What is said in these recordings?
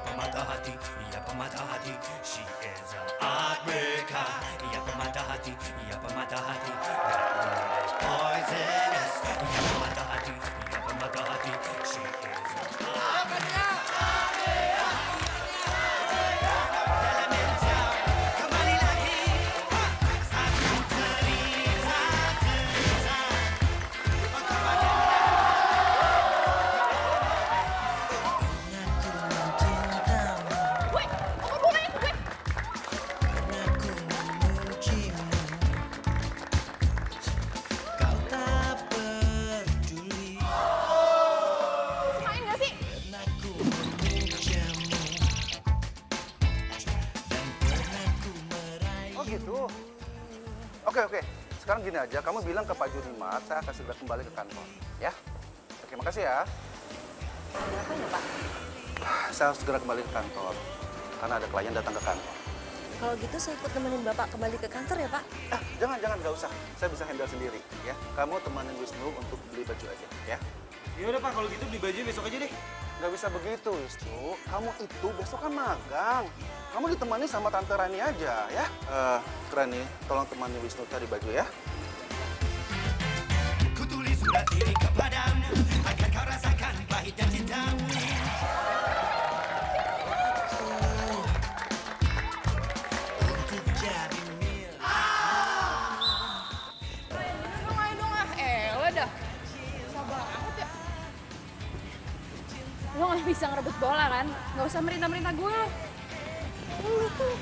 pemata hati, ia pemata hati. She is a heartbreaker. Ia pemata hati, ia pemata hati. That girl is poisonous. Ia pemata hati, ia pemata hati. She is a kembali lagi. Satu cerita. Woi, kamu bukain gue. Kau tak peduli. Main gak sih? Pernah ku memujamu dan pernah ku meraih. Oh gitu. Oke. Sekarang gini aja, kamu bilang ke Pak Junimat, saya akan segera kembali ke kantor. Ya? Oke, makasih ya. Kenapa ya, Pak? Saya harus segera kembali ke kantor. Karena ada klien datang ke kantor. Kalau gitu saya ikut nemenin Bapak kembali ke kantor ya, Pak? Jangan, nggak usah. Saya bisa handle sendiri. Ya, kamu temanin Wisnu untuk beli baju aja. Ya? Ya udah Pak, kalau gitu beli baju besok aja deh. Nggak bisa begitu, Wisnu. Kamu itu besok kan magang. Kamu ditemani sama Tante Rani aja, ya? Rani, tolong temani Wisnu cari baju ya. Ku tulis surat ini kepadamu agar kau rasakan pahitnya cintamu. Untuk jadi milik. Ayo dong ah. Lo dah. Susah banget ya. Lo gak bisa ngerebut bola kan? Gak usah merintah-merintah gue lo. Lu tuh.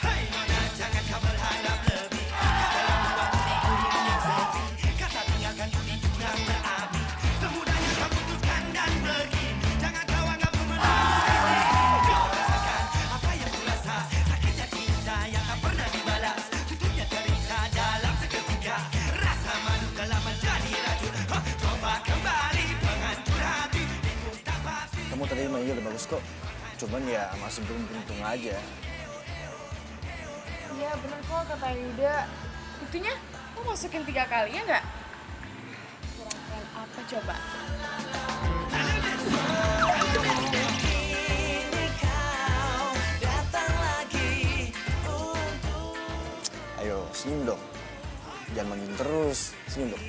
Hai nona, jangan kau berharap lebih. Dalam waktu minggu yang sepi, kata tinggalkan budi juga berapi. Semudahnya kau putuskan dan pergi. Jangan kau anggap ku menangis. Kau rasakan apa yang ku rasa. Sakitnya cinta yang tak pernah dibalas. Tutupnya cerita dalam seketika. Rasa malu telah menjadi racun. Coba kembali penghancur hati. Bingung tak pasti. Kamu tadi mainnya udah bagus kok. Cuman ya masih belum beruntung aja. Iya bener kok kata Yuda. Buktinya lo masukin 3 kali ya nggak? Kurang keren apa coba? Ayo, senyum dong. Jangan mangin terus. Senyum dong.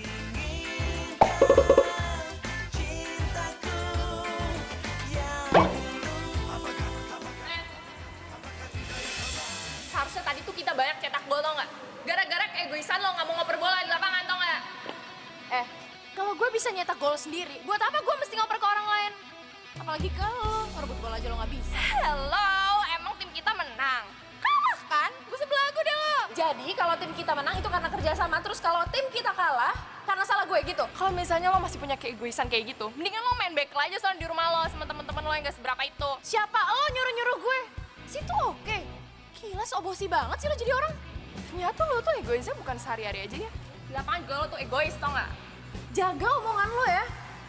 Seharusnya tadi tuh kita banyak cetak gol tau nggak? Gara-gara keegoisan lo nggak mau ngoper bola di lapangan tau nggak? Kalau gue bisa nyetak gol sendiri, buat apa gue mesti ngoper ke orang lain? Apalagi ke lo, ngerebut bola aja lo nggak bisa. Hello, emang tim kita menang? Kalah kan? Gue sebelagu deh lo. Jadi kalau tim kita menang itu karena kerjasama, terus kalau tim kita kalah karena salah gue gitu. Kalau misalnya lo masih punya keegoisan kayak gitu, mendingan lo main back aja soalnya di rumah lo sama temen-temen lo yang gak seberapa itu. Siapa lo nyuruh-nyuruh gue? Situ oke. Gila, sobosi banget sih lo jadi orang. Ternyata lo tuh egoisnya bukan sehari-hari aja ya. Di lapangan juga lo tuh egois, tau gak? Jaga omongan lo ya.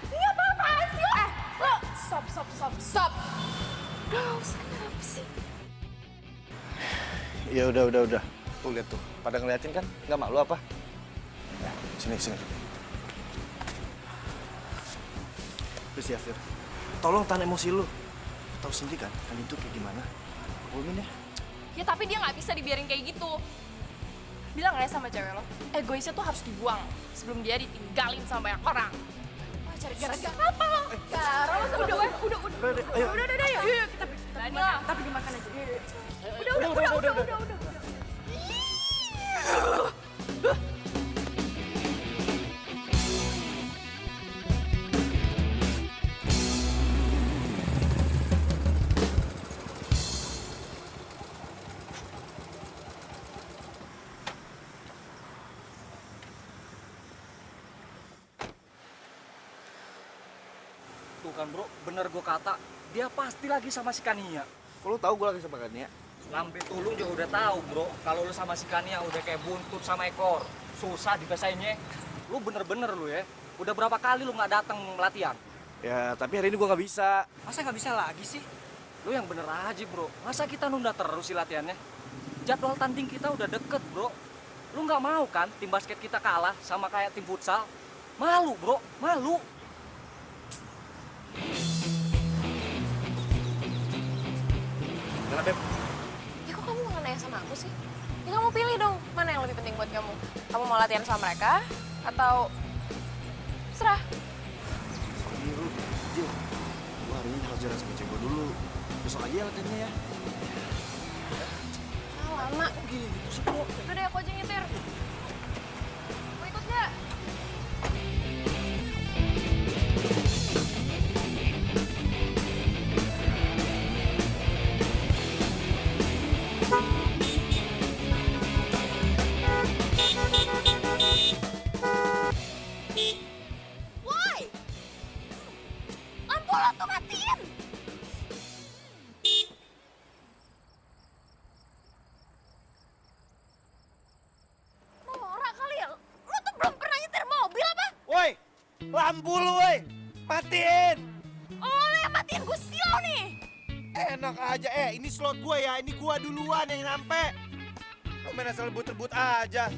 Ini apa-apaan sih lo? Lo stop. Bro, kenapa sih? Ya udah. Tuh lihat tuh. Pada ngeliatin kan? Nggak malu apa? Ya, sini. Terus ya, Fir. Tolong tahan emosi lu. Tahu sendiri kan itu kayak gimana? Ngomongin ya. Ya tapi dia nggak bisa dibiarin kayak gitu. Bilang aja sama cewek lo, egoisnya tuh harus dibuang sebelum dia ditinggalin sama banyak orang. Wah, cari gara-gara apa lo? Gara lo sama gue. Udah. Udah, yuk kita pergi makan aja. Udah. Tuh kan bro, bener gue kata, dia pasti lagi sama si Kania. Kok lu tahu gue lagi sama Kania? Lambe tulung juga udah tahu bro, kalau lu sama si Kania udah kayak buntut sama ekor. Susah dipesainnya. Lu bener-bener lu ya, udah berapa kali lu nggak datang latihan? Ya, tapi hari ini gue nggak bisa. Masa nggak bisa lagi sih? Lu yang bener aja bro, masa kita nunda terus sih latihannya? Jadwal tanding kita udah deket bro. Lu nggak mau kan tim basket kita kalah sama kayak tim futsal? Malu bro, malu. Kenapa, Beb? Ya kok kamu nggak nanya sama aku sih? Ya kamu pilih dong, mana yang lebih penting buat kamu? Kamu mau latihan sama mereka? Atau serah? Ini lu, Jil. Gua hari ini harus jalan sama cewek gua dulu. Besok aja ya latihannya ya. Ah, lama. Gitu sih, Bro. Udah deh, aku aja yang nyetir. Mau ikut nggak? Woi! Lampu lo tuh matiin! Norak kali ya? Lo tuh belum pernah nyetir mobil apa? Woi, lampu lu woi, matiin. Oh, lo yang matiin, gue silau nih! Enak aja, ini slot gua ya, ini gua duluan yang nyampe. Lu main asal rebut-rebut aja.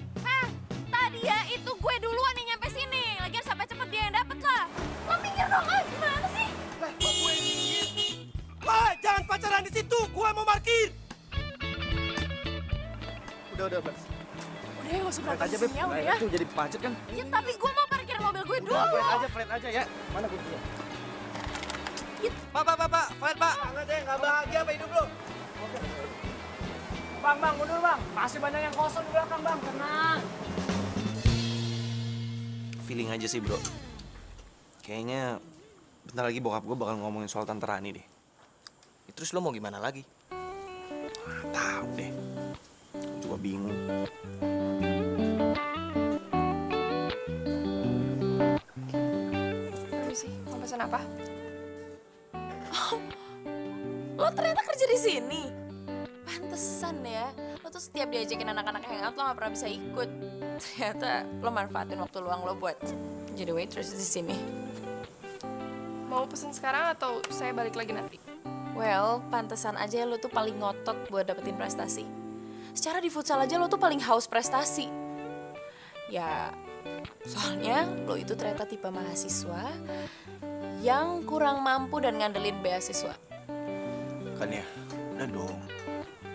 Tadi ya itu gue duluan yang nyampe sini. Lagian sampai cepet dia yang dapet lah. Lo mikir dong, gimana sih? Lah, kok gue ingin? Pak, jangan pacaran di situ, gua mau parkir. Udah, Beb. Udah ya, gak usah Flat aja, berantem Beb. sini ya, udah Nah, ya. itu jadi macet kan. Ya tapi gue mau parkir mobil gue dulu. Flat aja ya. Mana kuncinya? Pak, flat pak. Enggak deh, nggak bahagia apa hidup lu? Bang, mundur bang. Masih banyak yang kosong di belakang bang, tenang. Feeling aja sih, bro. Kayaknya bentar lagi bokap gue bakal ngomongin soal Tante Rani deh. Ya, terus lo mau gimana lagi? Tahu deh. Gue juga bingung. Permisi, mau pesan apa? Oh, lo ternyata kerja di sini. Pantesan ya, lo tuh setiap diajakin anak-anak hangout lo gak pernah bisa ikut. Ternyata lo manfaatin waktu luang lo buat jadi waitress di sini. Mau pesen sekarang atau saya balik lagi nanti? Well, pantesan aja lo tuh paling ngotot buat dapetin prestasi. Secara di futsal aja lo tuh paling haus prestasi. Ya, soalnya lo itu ternyata tipe mahasiswa yang kurang mampu dan ngandelin beasiswa. Kan ya, udah dong.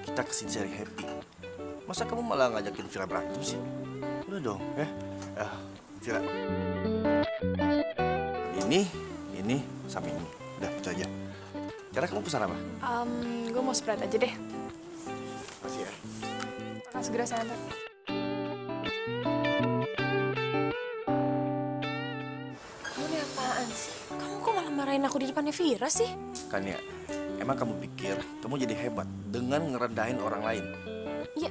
Kita kesini cari happy. Masa kamu malah ngajakin Vira berantem sih? Udah dong, ya. Vira. Ini, sama ini. Udah, itu aja. Sekarang kamu pesan apa? Gue mau Sprite aja deh. Makasih ya. Akan segera saya antar. Kamu ini apaan sih? Kamu kok malah marahin aku di depannya Vira sih? Kan ya, emang kamu pikir kamu jadi hebat dengan ngerendahin orang lain? Ya,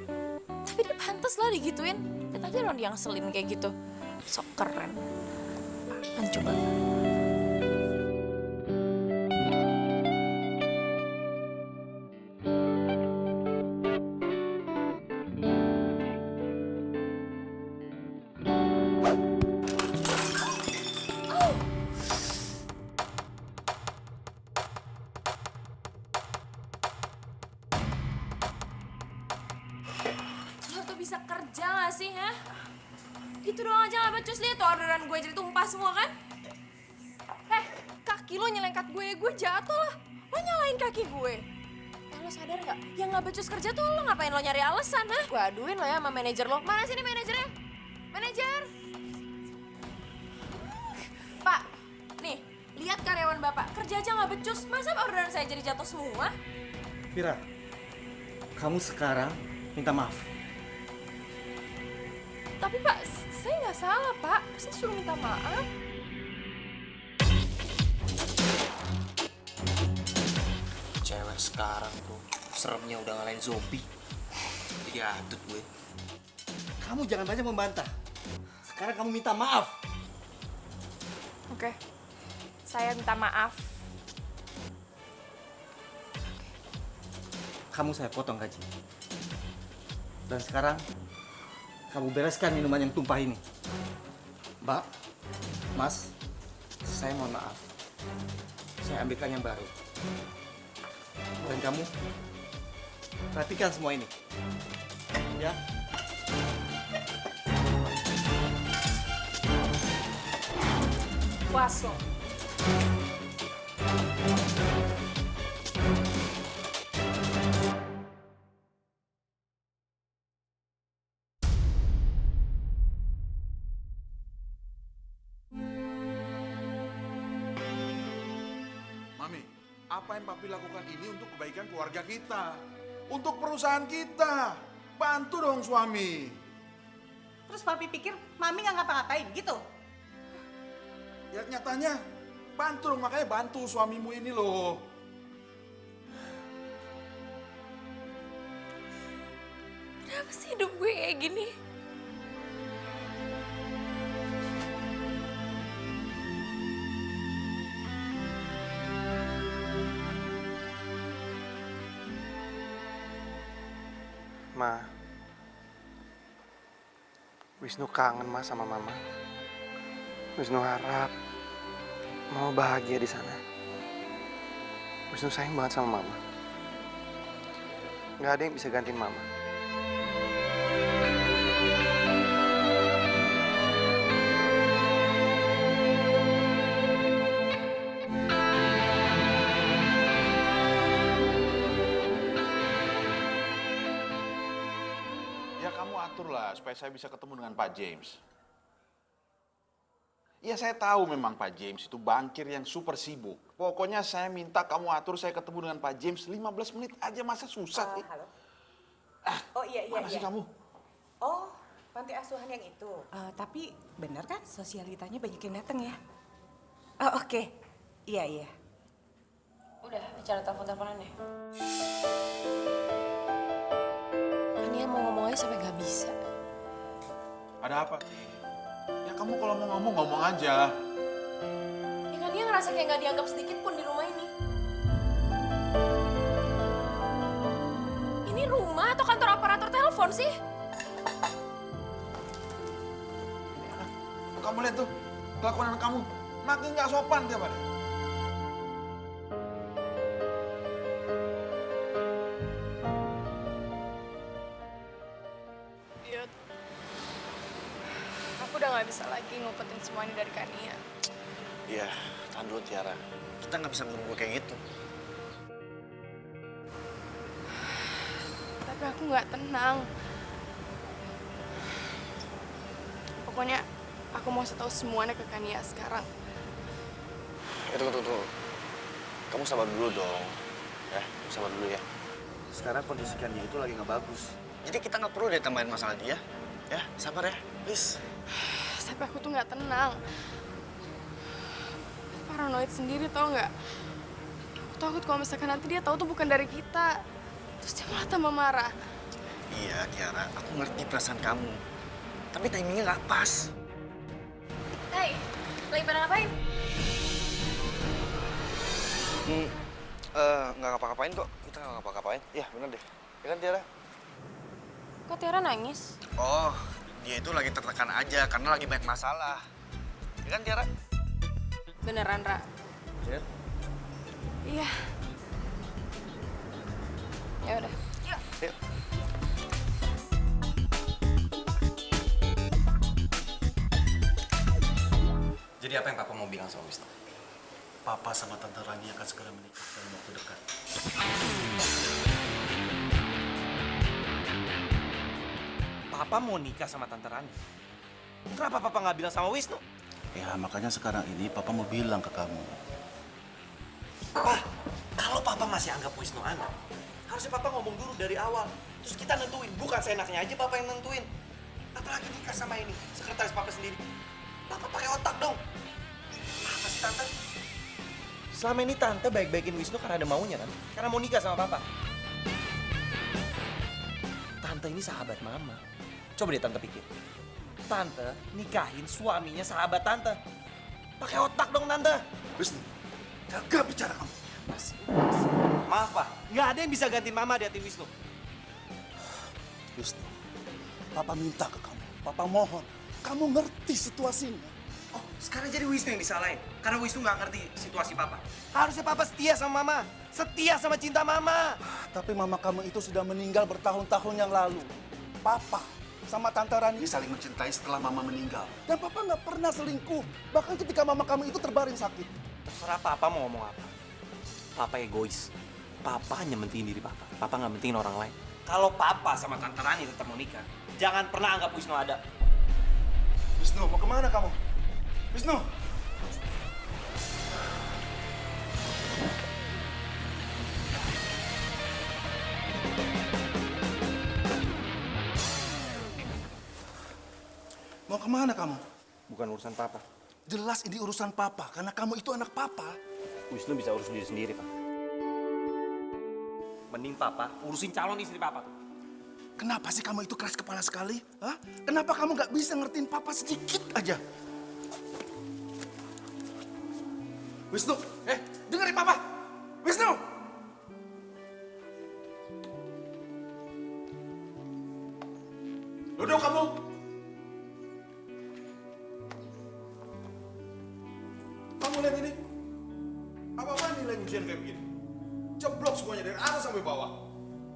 tapi dia pantas lah digituin. Lihat aja dong dia ngeselin kayak gitu. Sok keren. Apaan coba? Lo tuh bisa kerja gak sih, ha? Gitu doang aja gak becus, liat tuh orderan gue jadi tumpah semua kan? Kaki lo nyelengkat gue jatuh lah. Lo nyalain kaki gue. Lo sadar gak? Yang gak becus kerja tuh lo ngapain lo nyari alasan, ha? Gue aduin lo ya sama manajer lo. Mana sini manajernya? Manajer! Pak, nih, lihat karyawan bapak. Kerja aja gak becus. Masa orderan saya jadi jatuh semua? Vira, kamu sekarang minta maaf. Tapi Pak, saya nggak salah Pak. Saya suruh minta maaf. Cewek sekarang tuh seremnya udah ngalahin zombie. Jadi atut gue. Kamu jangan banyak membantah. Sekarang kamu minta maaf. Oke, saya minta maaf. Kamu saya potong gaji. Dan sekarang kamu bereskan minuman yang tumpah ini. Mbak, Mas, saya mohon maaf. Saya ambilkan yang baru. Dan kamu perhatikan semua ini. Ya. Puas lo. Apa yang papi lakukan ini untuk kebaikan keluarga kita. Untuk perusahaan kita. Bantu dong suami. Terus papi pikir mami nggak ngapa-ngapain gitu? Ya nyatanya bantu dong, makanya bantu suamimu ini loh. Kenapa sih hidup gue kayak gini? Ma, Wisnu kangen Ma sama Mama. Wisnu harap Mama bahagia di sana. Wisnu sayang banget sama Mama. Gak ada yang bisa gantiin Mama. Ya kamu aturlah supaya saya bisa ketemu dengan Pak James. Ya saya tahu memang Pak James itu bankir yang super sibuk. Pokoknya saya minta kamu atur saya ketemu dengan Pak James 15 menit aja, masa susah sih? Halo. Oh iya. Mana sih kamu? Oh, panti asuhan yang itu. Tapi benar kan sosialitanya banyak yang datang ya? Oh oke. Iya. Udah, bicara telepon-teleponan ya. Kan dia mau ngomong aja sampai gak bisa. Ada apa sih? Ya kamu kalau mau ngomong aja. Ya kan dia ngerasa kayak gak dianggap sedikit pun di rumah ini. Ini rumah atau kantor operator telepon sih? Kamu lihat tuh, kelakuan anak kamu makin nggak sopan tiap hari. Yud, aku udah nggak bisa lagi ngumpetin semua ini dari Kania. Iya, tahan dulu Tiara. Kita nggak bisa menunggu kayak gitu. Tapi aku nggak tenang. Pokoknya aku mau tahu semuanya ke Kania sekarang. Tunggu. Kamu sabar dulu dong. Ya, sabar dulu ya. Sekarang kondisi Kania itu lagi nggak bagus. Jadi kita nggak perlu deh tambahin masalah dia. Ya, sabar ya, please. Tapi aku tuh nggak tenang. Paranoid sendiri tau nggak? Aku takut kalau misalkan nanti dia tahu tuh bukan dari kita. Terus dia malah tambah marah. Iya, Tiara, aku ngerti perasaan kamu. Tapi timingnya nggak pas. Hey, lagi pada ngapain? Nggak ngapa-ngapain kok. Kita nggak ngapa-ngapain. Iya, bener deh. Ya kan, Tiara? Kok Tiara nangis? Oh, dia itu lagi tertekan aja karena lagi banyak masalah. Ya kan, Tiara? Beneran, Ra? Ya. Iya. Ya udah. Yuk. Yuk. Jadi apa yang Papa mau bilang sama Wisnu? Papa sama Tante Rani akan segera menikah dalam waktu dekat. Papa mau nikah sama Tante Rani? Kenapa Papa nggak bilang sama Wisnu? Ya makanya sekarang ini Papa mau bilang ke kamu. Pak, kalau Papa masih anggap Wisnu anak, harusnya Papa ngomong dulu dari awal. Terus kita nentuin, bukan seenaknya aja Papa yang nentuin. Apalagi nikah sama ini, sekretaris Papa sendiri. Papa pakai otak dong. Apa sih Tante? Selama ini Tante baik-baikin Wisnu karena ada maunya kan? Karena mau nikah sama Papa. Tante ini sahabat Mama. Coba deh Tante pikir. Tante nikahin suaminya sahabat Tante. Pakai otak dong Tante. Wisnu, jaga bicara kamu. Maaf Pak, nggak ada yang bisa gantiin Mama di hati Wisnu. Wisnu, Papa minta ke kamu. Papa mohon, kamu ngerti situasinya. Oh, sekarang jadi Wisnu yang disalahin. Karena Wisnu nggak ngerti situasi Papa. Harusnya Papa setia sama Mama. Setia sama cinta Mama. Tapi mama kamu itu sudah meninggal bertahun-tahun yang lalu. Papa sama Tante Rani saling mencintai setelah mama meninggal. Dan Papa nggak pernah selingkuh. Bahkan ketika mama kamu itu terbaring sakit. Terserah Papa mau ngomong apa. Papa egois. Papa hanya mentingin diri Papa. Papa nggak mentingin orang lain. Kalau Papa sama Tante Rani tetap mau nikah, jangan pernah anggap Wisnu ada. Wisnu, mau kemana kamu? Wisnu! Mau kemana kamu? Bukan urusan papa. Jelas ini urusan papa, karena kamu itu anak papa. Wisnu bisa urus diri sendiri, Pak. Mending papa urusin calon istri papa tuh. Kenapa sih kamu itu keras kepala sekali? Hah? Kenapa kamu nggak bisa ngertiin papa sedikit aja? Wisnu, dengerin papa! Wisnu! Duduk kamu! Kamu lihat ini? Apa-apaan nilai ujian kayak begini? Ceblok semuanya dari atas sampai bawah.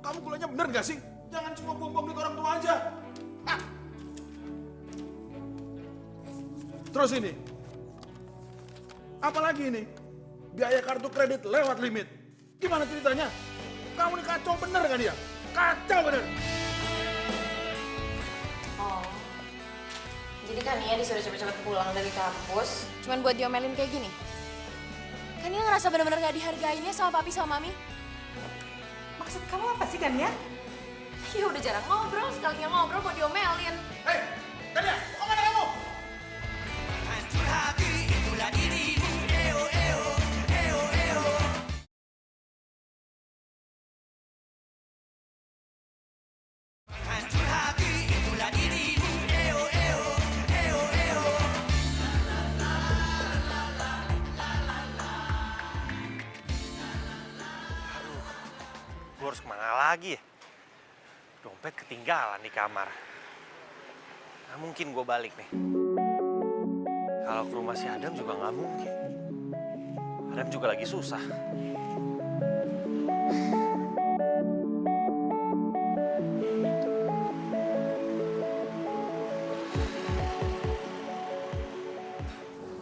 Kamu kuliahnya bener gak sih? Jangan cuma buang-buang duit orang tua aja. Ah. Terus ini. Apalagi ini? Biaya kartu kredit lewat limit. Gimana ceritanya? Kamu ini kacau bener kan dia? Kacau bener. Oh. Jadi kan Nia disuruh cepet-cepet pulang dari kampus cuman buat diomelin kayak gini? Kan Nia ngerasa bener-bener gak dihargainnya sama papi sama mami. Maksud kamu apa sih, kan ya? Ya udah jarang ngobrol, sekalinya ngobrol mau diomelin. Hei, Tania, mau kemana kamu? hancur hati itulah dirimu. Eo eo eo eo. Hancur hati itulah dirimu. Eo eo eo eo. Gue harus kemana lagi ya? Dompet ketinggalan di kamar. Nggak mungkin gue balik nih. Kalau ke rumah si Adam juga nggak mungkin. Adam juga lagi susah.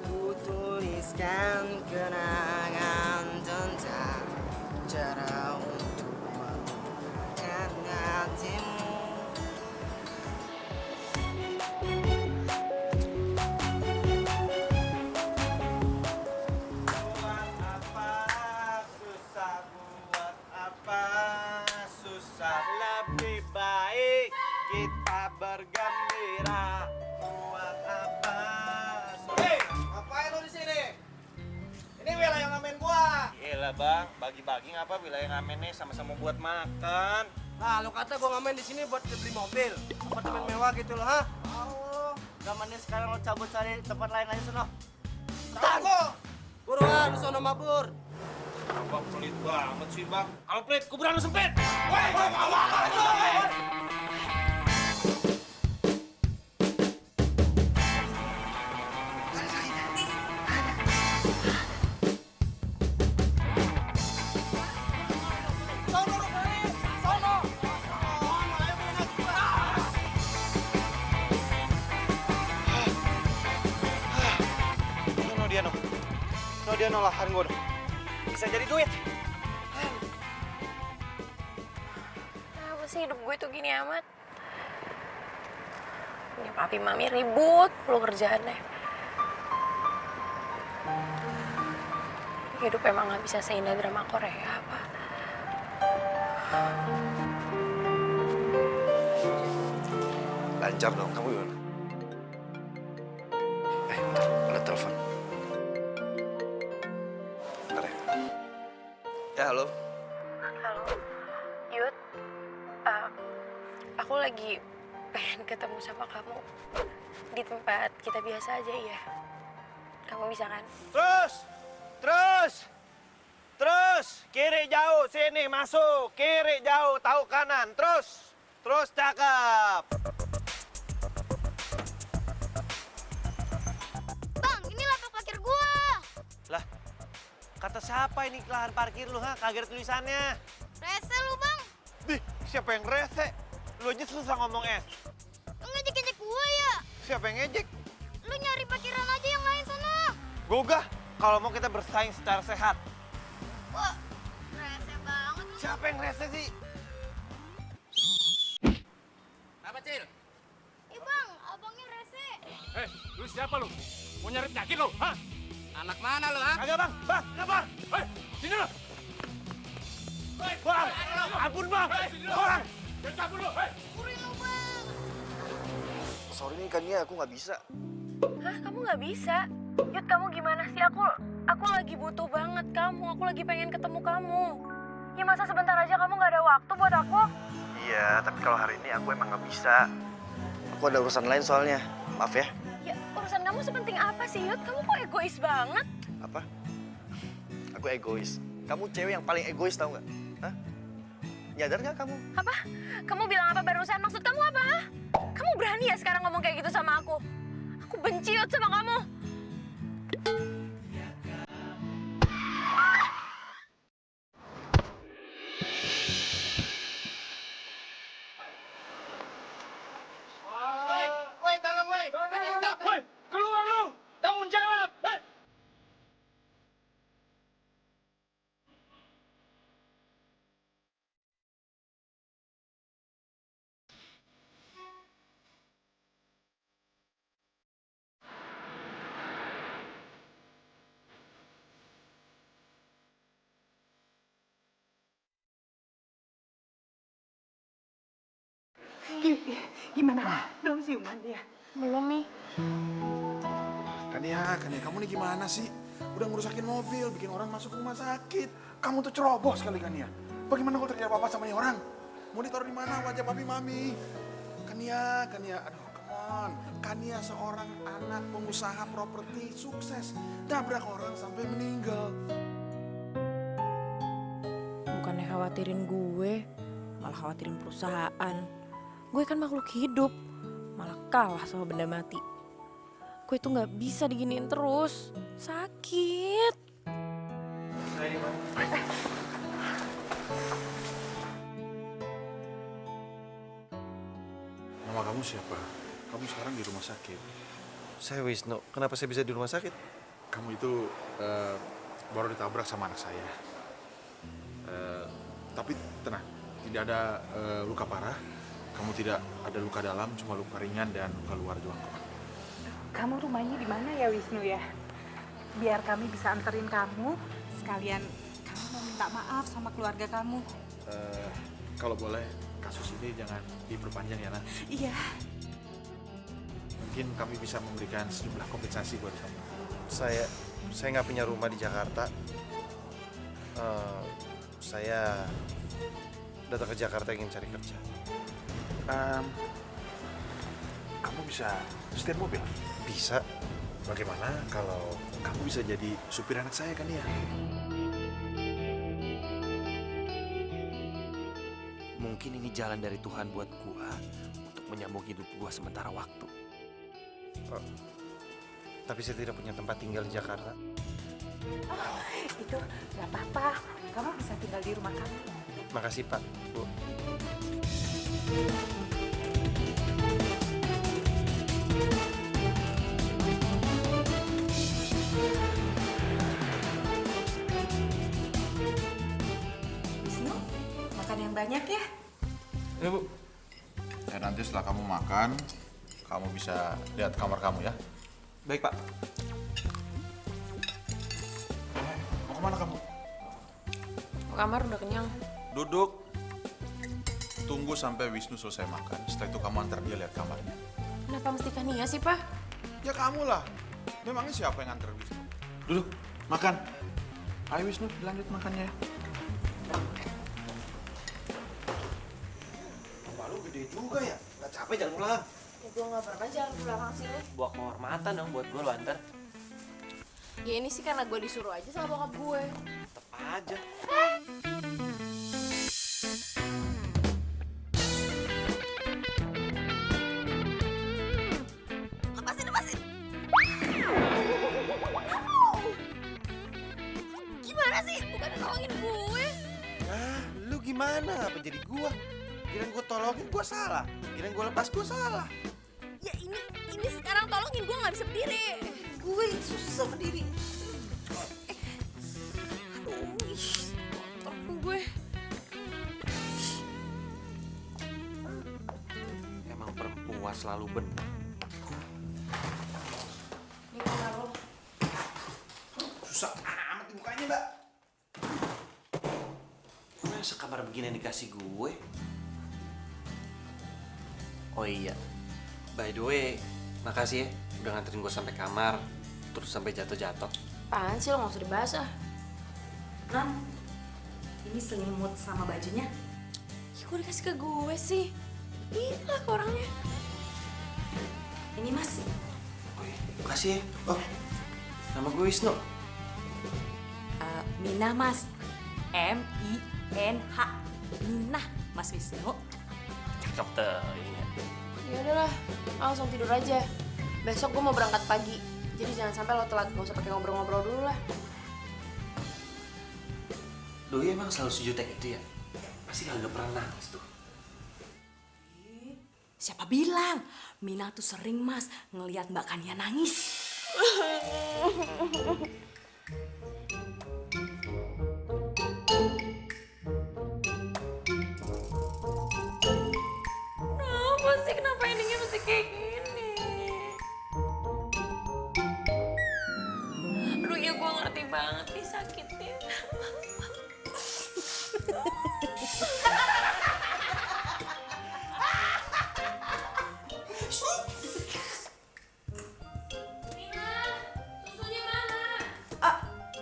Ku tuliskan kenangan tentang cara untuk melupakan hatimu. Buat apa susah, buat apa susah. Lebih baik kita bergembira. Buat apa susah. Hei, ngapain lu di sini? Ini wilayah ngamen gua. Gila bang, bagi-bagi ngapa wilayah ngamennya sama-sama buat makan. Nah, lu kata gua ngamen di sini buat beli mobil, apartemen mewah gitu loh, ha? Oh, zamannya sekarang lo cabut cari tempat lain aja sono. Tahan lo. Buruan, lu sono mabur. Abang pelit banget sih bang. Kalau pelit, kuburan lu sempit. Dia nolahan gue dong. Bisa jadi duit. Kenapa sih hidup gue tuh gini amat? Ya papi mami ribut lu kerjaannya. Hidup emang gak bisa seindah drama Korea apa? Lancar dong, kamu gimana? Bentar, ada telepon. Bentar ya. Ya, halo. Halo, Yud. Aku lagi pengen ketemu sama kamu di tempat kita biasa aja ya. Kamu bisa kan? Terus, kiri jauh, sini masuk, kiri jauh, tahu kanan, terus cakep. Bang, ini lapak parkir gua. Lah, kata siapa ini lahan parkir lu, ha? Kagak ada tulisannya. Rese lu, Bang. Dih, siapa yang rese? Lu aja susah ngomong es. Lu ngejek-ngejek gua ya? Siapa yang ngejek? Lu nyari parkiran aja yang lain sana. Gugah, kalau mau kita bersaing secara sehat. Wah, rese banget lu. Siapa yang rese sih? Apa, Cil? Ih, Bang, abangnya rese. Lu siapa lu? Mau nyari penyakit lu, ha? Anak mana lu, ha? Kagak bang, enggak bang. Sini lu. Bang, ampun bang. Bang. Sorry nih Kania, aku nggak bisa. Hah, kamu nggak bisa? Yud, kamu gimana sih? Aku lagi butuh banget kamu. Aku lagi pengen ketemu kamu. Ya masa sebentar aja kamu nggak ada waktu buat aku? Iya, tapi kalau hari ini aku emang nggak bisa. Aku ada urusan lain soalnya. Maaf ya. Ya, urusan kamu sepenting apa sih, Yud? Kamu kok egois banget? Apa? Aku egois. Kamu cewek yang paling egois tau nggak? Hah? Nyadar nggak kamu? Apa? Kamu bilang apa barusan? Maksud kamu apa? Hah? Kamu berani ya sekarang ngomong kayak gitu sama aku? Aku benci, Yud, sama kamu. Gimana? Belum siuman dia? Belum nih. Kania, kamu nih gimana sih? Udah ngerusakin mobil, bikin orang masuk rumah sakit. Kamu tuh ceroboh sekali Kania. Bagaimana kalau terjadi apa-apa sama nih orang? Mau ditaruh di mana wajah papi mami? Kania, aduh come on. Kania seorang anak pengusaha properti sukses. Nabrak orang sampai meninggal. Bukannya khawatirin gue, malah khawatirin perusahaan. Gue kan makhluk hidup, malah kalah sama benda mati. Gue tuh nggak bisa diginiin terus, sakit. Nama kamu siapa? Kamu sekarang di rumah sakit. Saya Wisnu. Kenapa saya bisa di rumah sakit? Kamu itu baru ditabrak sama anak saya. Tapi tenang, tidak ada luka parah. Kamu tidak ada luka dalam, cuma luka ringan dan luka luar doang kok. Kamu rumahnya di mana ya Wisnu ya? Biar kami bisa anterin kamu, sekalian kamu mau minta maaf sama keluarga kamu. Kalau boleh, kasus ini jangan diperpanjang ya, Nak. Iya. Mungkin kami bisa memberikan sejumlah kompensasi buat kamu. Saya nggak punya rumah di Jakarta. Saya datang ke Jakarta ingin cari kerja. Kamu bisa setir mobil? Bisa. Bagaimana kalau kamu bisa jadi supir anak saya kan ya? Mungkin ini jalan dari Tuhan buat gua untuk menyambung hidup gua sementara waktu. Tapi saya tidak punya tempat tinggal di Jakarta. Oh, itu nggak apa-apa. Kamu bisa tinggal di rumah kamu. Makasih Pak, Bu. Wisnu, makan yang banyak ya. Ya Bu. Ya nanti setelah kamu makan, kamu bisa lihat kamar kamu ya. Baik Pak. Mau kemana kamu? Ke kamar udah kenyang. Duduk. Tunggu sampai Wisnu selesai makan. Setelah itu kamu antar dia lihat kamarnya. Kenapa mesti Kania sih, Pak? Ya kamu lah. Memangnya siapa yang antar Wisnu? Duduk, makan. Ayo Wisnu, lanjut makannya. Rumah lu gede juga ya? Gak capek jalan pulang? Ya gue gak pernah jalan ke belakang sini. Buat kehormatan dong buat gue lu antar. Ya ini sih karena gue disuruh aja sama bokap gue. Tetep aja. Lepasin. Gimana sih? Bukan nolongin gue. Ah, lu gimana? Apa jadi gua? Kirain gua tolongin gua salah. Kirain gua lepas gua salah. Ya ini sekarang tolongin gue gak bisa berdiri. Gue susah berdiri. Aduh, kotor gue. Emang perempuan selalu benar. Ini kamar lo. Susah amat dibukanya, Mbak. masa kamar begini yang dikasih gue? Oh iya, by the way, makasih ya udah nganterin gue sampai kamar, terus sampai jatuh-jatuh. Apaan sih lo, gak usah dibahas ah. Non, ini selimut sama bajunya. Ya kok dikasih ke gue sih? Gila ke orangnya. Ini Mas. Oh iya, makasih ya. Oh, nama gue Wisnu. Minah Mas. M-I-N-H. Minah Mas Wisnu. Cocok tuh, iya. Ya udahlah, langsung tidur aja. Besok gue mau berangkat pagi. Jadi jangan sampai lo telat, gak usah pakai ngobrol-ngobrol dulu lah. Doi emang selalu sejutek itu ya? Pasti kagak pernah nangis tuh. Siapa bilang? Minah tuh sering Mas ngelihat Mbak Kania nangis. Kenapa sih? Kenapa endingnya mesti kayak gini? Aduh ya gue ngerti banget nih sakitnya.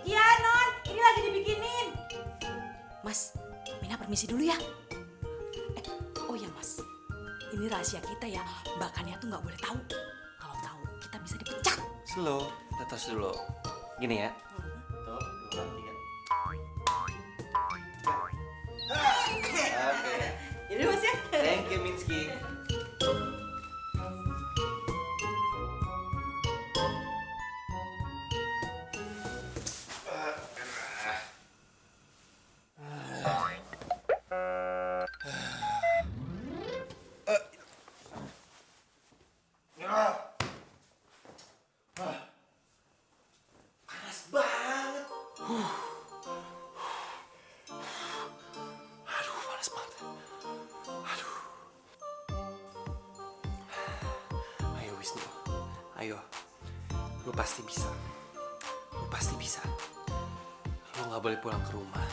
Iya Non, ini lagi dibikinin. Mas, Minah permisi dulu ya. Oh ya Mas, ini rahasia kita ya. Mbak Kania tuh nggak boleh tahu. Kalau tahu kita bisa dipecat. Slow, kita tos dulu. Gini ya. Tuh, 2, 3. Oke. Jadi Mas ya. Thank you, Minsky. Panas banget. Aduh, panas banget. Aduh. Ayo Wisnu, ayo. Lu pasti bisa. Lu pasti bisa. Lu nggak boleh pulang ke rumah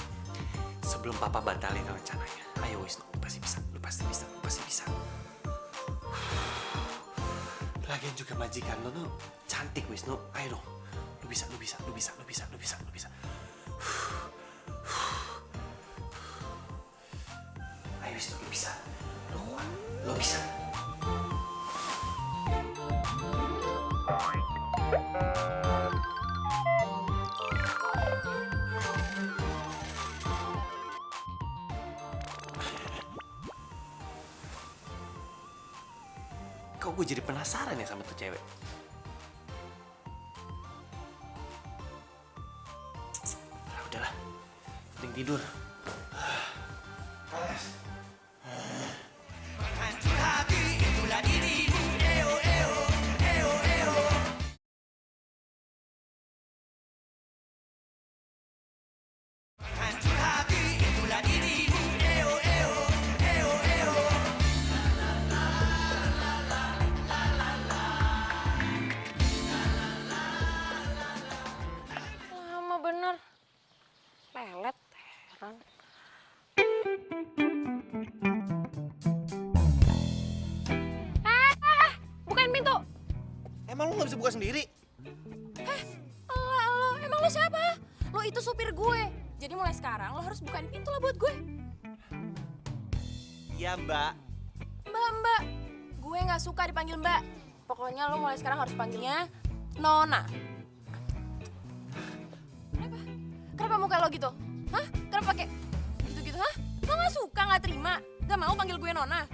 sebelum papa batalin rencananya. Ayo Wisnu, lu pasti bisa. Lu pasti bisa. Lu pasti bisa. Lagian juga majikan lu tuh cantik Wisnu. Ayo dong. Lu bisa, lu bisa, lu bisa, lu bisa, lu bisa, lu bisa. Ayo Wisnu, lu bisa. Lu kuat. Lu bisa. Kok gue jadi penasaran ya sama tuh cewek? Nah, udahlah, penting tidur. Hancur hati itulah dirimu. Eo eo eo eo. Hancur hati itulah dirimu. Eo eo eo eo. Lama bener. Pelet, heran. Bukain pintu. Emang lu gak bisa buka sendiri? Lo, emang lo siapa? Lo itu supir gue. Jadi mulai sekarang lo harus bukain pintu lah buat gue. Iya mbak. Mbak. Gue gak suka dipanggil mbak. Pokoknya lo mulai sekarang harus panggilnya Nona. Kenapa muka lo gitu? Hah? Kenapa pakai gitu-gitu, hah? Lo gak suka, gak terima? Gak mau panggil gue Nona?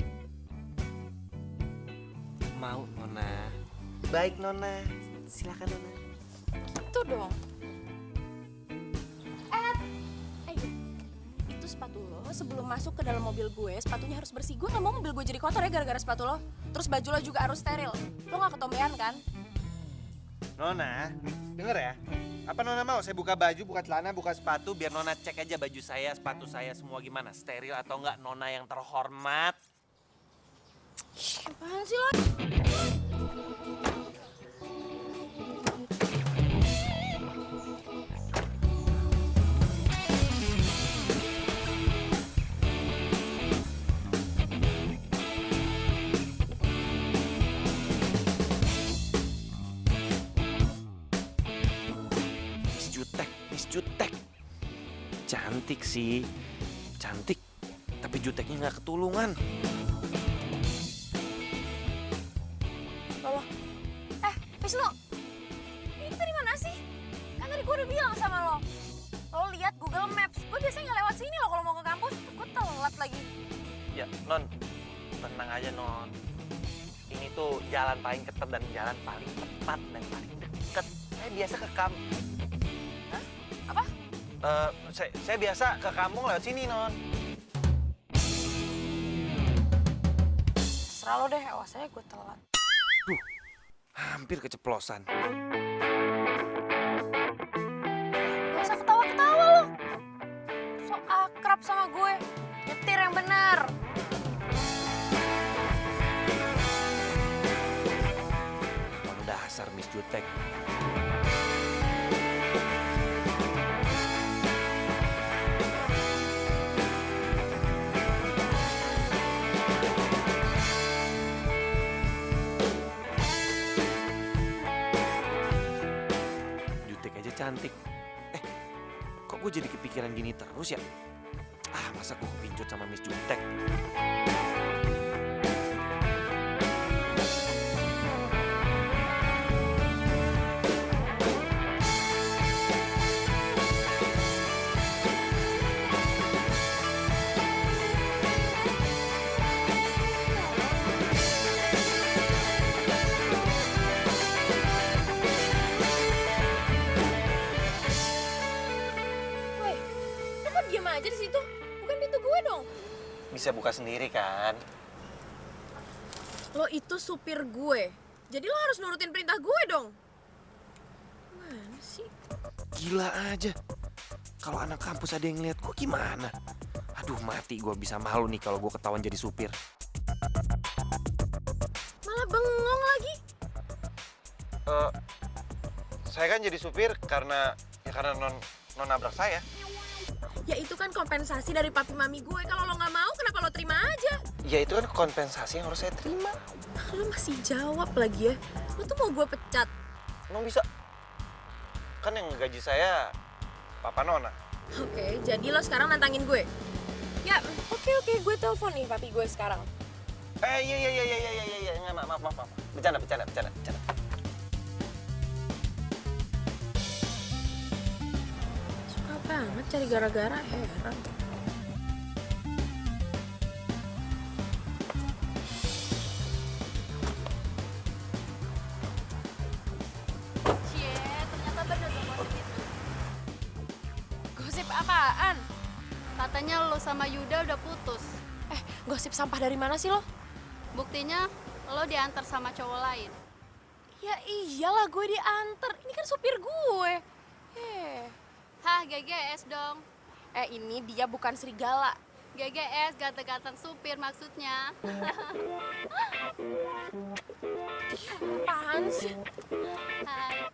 Mau Nona. Baik Nona. Silakan Nona. Gitu dong. Itu sepatu lo sebelum masuk ke dalam mobil gue, sepatunya harus bersih. Gue gak mau mobil gue jadi kotor ya gara-gara sepatu lo. Terus baju lo juga harus steril. Lo gak ketombean kan? Nona, denger ya. Apa Nona mau saya buka baju, buka celana, buka sepatu biar Nona cek aja baju saya, sepatu saya semua gimana, steril atau enggak, Nona yang terhormat. Apaan sih lo? Jutek. Cantik sih, cantik. Tapi juteknya nggak ketulungan. Loh, Wisnu, ini kita di mana sih? Kan tadi gue udah bilang sama lo. Lo lihat Google Maps, gue biasanya nggak lewat sini loh kalau mau ke kampus. Gue telat lagi. Ya, Non, tenang aja, Non. Ini tuh jalan paling ketat dan jalan paling tepat dan paling deket. Saya biasa ke kampung. Hah? Apa? Saya biasa ke kampung lewat sini, Non. Terserah lo deh, awas aja gue telat. Hampir keceplosan. Gak usah ketawa-ketawa lo. So akrab sama gue. Nyetir yang benar. Emang dasar Miss Jutek. Jutek aja cantik. Kok gue jadi kepikiran gini terus ya? Masa gue kepincut sama Miss Jutek? Woi, lo kok diem aja di situ? Bukan pintu gue dong. Bisa buka sendiri kan? Lo itu supir gue. Jadi lo harus nurutin perintah gue dong. Mana sih? Gila aja. Kalau anak kampus ada yang ngeliat gue gimana? Aduh, mati gue bisa malu nih kalau gue ketahuan jadi supir. Malah bengong lagi. Saya kan jadi supir karena non nabrak saya. Ya itu kan kompensasi dari papi mami gue. Kalau lo nggak mau, kenapa lo terima aja? Ya itu kan kompensasi yang harus saya terima. Lo masih jawab lagi ya. Lo tuh mau gue pecat. Emang bisa? Kan yang gaji saya Papa Nona. Oke, jadi lo sekarang nantangin gue. Ya, oke, gue telepon nih papi gue sekarang. Iya. Maaf. Bercanda. Suka banget cari gara-gara, heran. Cie, ternyata bener dong gosip itu. Gosip apaan? Katanya lo sama Yuda udah putus. Gosip sampah dari mana sih lo? Buktinya lo diantar sama cowok lain. Ya iyalah gue diantar. Ini kan supir gue. Hah, GGS dong. Ini dia bukan serigala. GGS, ganteng-ganteng supir maksudnya. Apaan sih? Hai.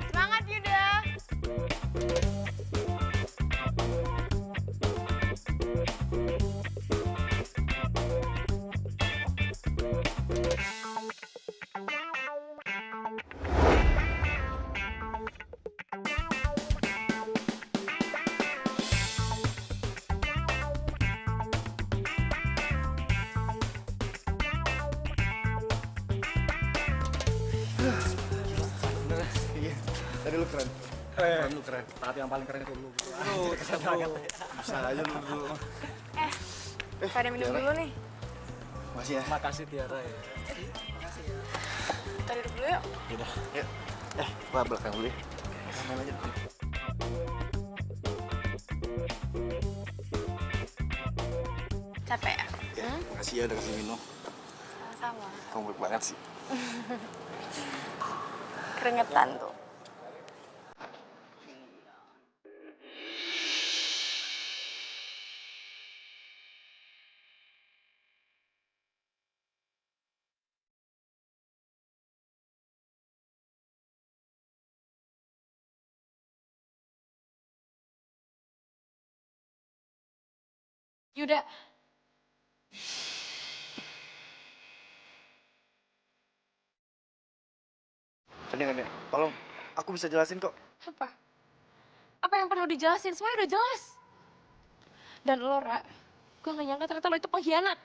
Semangat Yuda. Iya, tadi lu keren. Lu keren. Tapi yang paling keren itu lu. Keren banget. Bisa aja lu dulu. Pada minum dulu nih. Makasih ya. Makasih Tiara ya. Kita duduk dulu yuk. Yaudah. Yuk. Gua belakang dulu ya. Main aja. Capek ya? Ya, makasih ya udah kasih minum. Sama-sama. Kamu baik banget sih. Keringetan tuh. Yuda. Kania, tolong. Aku bisa jelasin kok. Apa? Apa yang perlu dijelasin? Semuanya udah jelas. Dan lo, Ra, gue gak nyangka ternyata lo itu pengkhianat.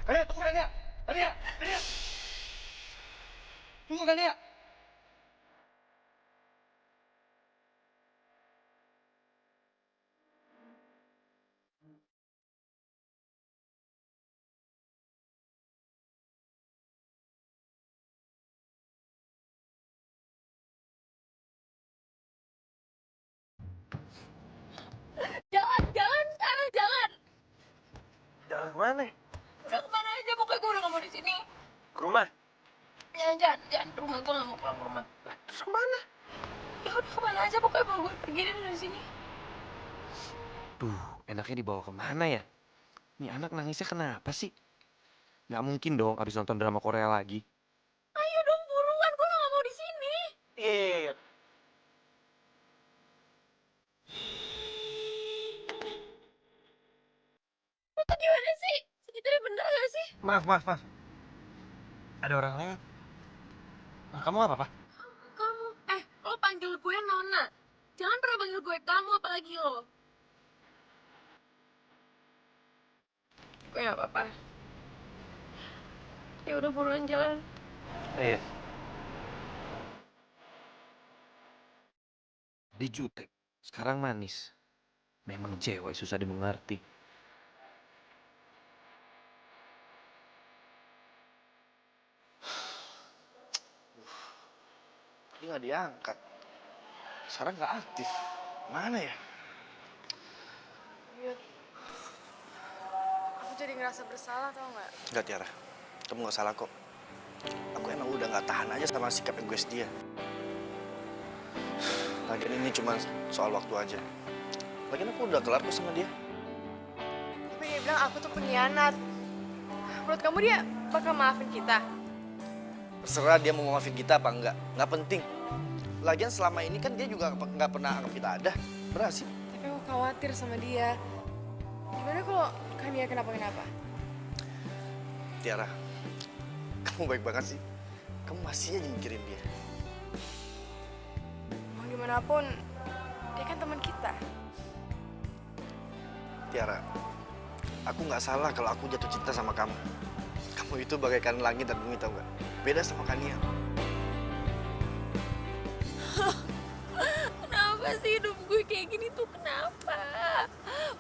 Kania, tunggu Kania! Kania! Tunggu Kania! Jangan sekarang, jangan. Jalan kemana? Udah kemana aja, pokoknya gue udah gak mau di sini. Ke rumah? Jangan ke rumah, gue gak mau pulang ke rumah. Terus kemana? Ya udah kemana aja, pokoknya mau gue pergi dari sini. Duh, enaknya dibawa kemana ya? Nih anak nangisnya kenapa sih? Nggak mungkin dong abis nonton drama Korea lagi. Ayo dong buruan, gue gak mau di sini. Iya. Lo tuh gimana sih? Segitunya bener gak sih? Maaf. Ada orang lewat. Nah, kamu apa, Pak? Kamu, lo panggil gue Nona. Jangan pernah panggil gue kamu, apalagi lo. Gue gak apa-apa. Ya udah buruan jalan. Iya. Dia jutek, sekarang manis. Memang cewek susah dimengerti. Dia nggak diangkat. Sekarang nggak aktif. Mana ya? Aku jadi ngerasa bersalah, tau nggak? Enggak, Tiara. Kamu nggak salah kok. Aku emang udah nggak tahan aja sama sikap egois dia. Lagian ini cuma soal waktu aja. Lagian aku udah kelar kok sama dia. Tapi dia bilang aku tuh pengkhianat. Menurut kamu dia bakal maafin kita? Terserah dia mau maafin kita apa enggak. Nggak penting. Lagian selama ini kan dia juga nggak pernah anggap kita ada. Benar sih? Tapi aku khawatir sama dia. Gimana kalau Kania kenapa-kenapa? Tiara, kamu baik banget sih. Kamu masih aja mikirin dia. Mau gimana pun, dia kan teman kita. Tiara, aku nggak salah kalau aku jatuh cinta sama kamu. Kamu itu bagaikan langit dan bumi, tau nggak? Beda sama Kania. Kenapa sih hidup gue kayak gini tuh? Kenapa?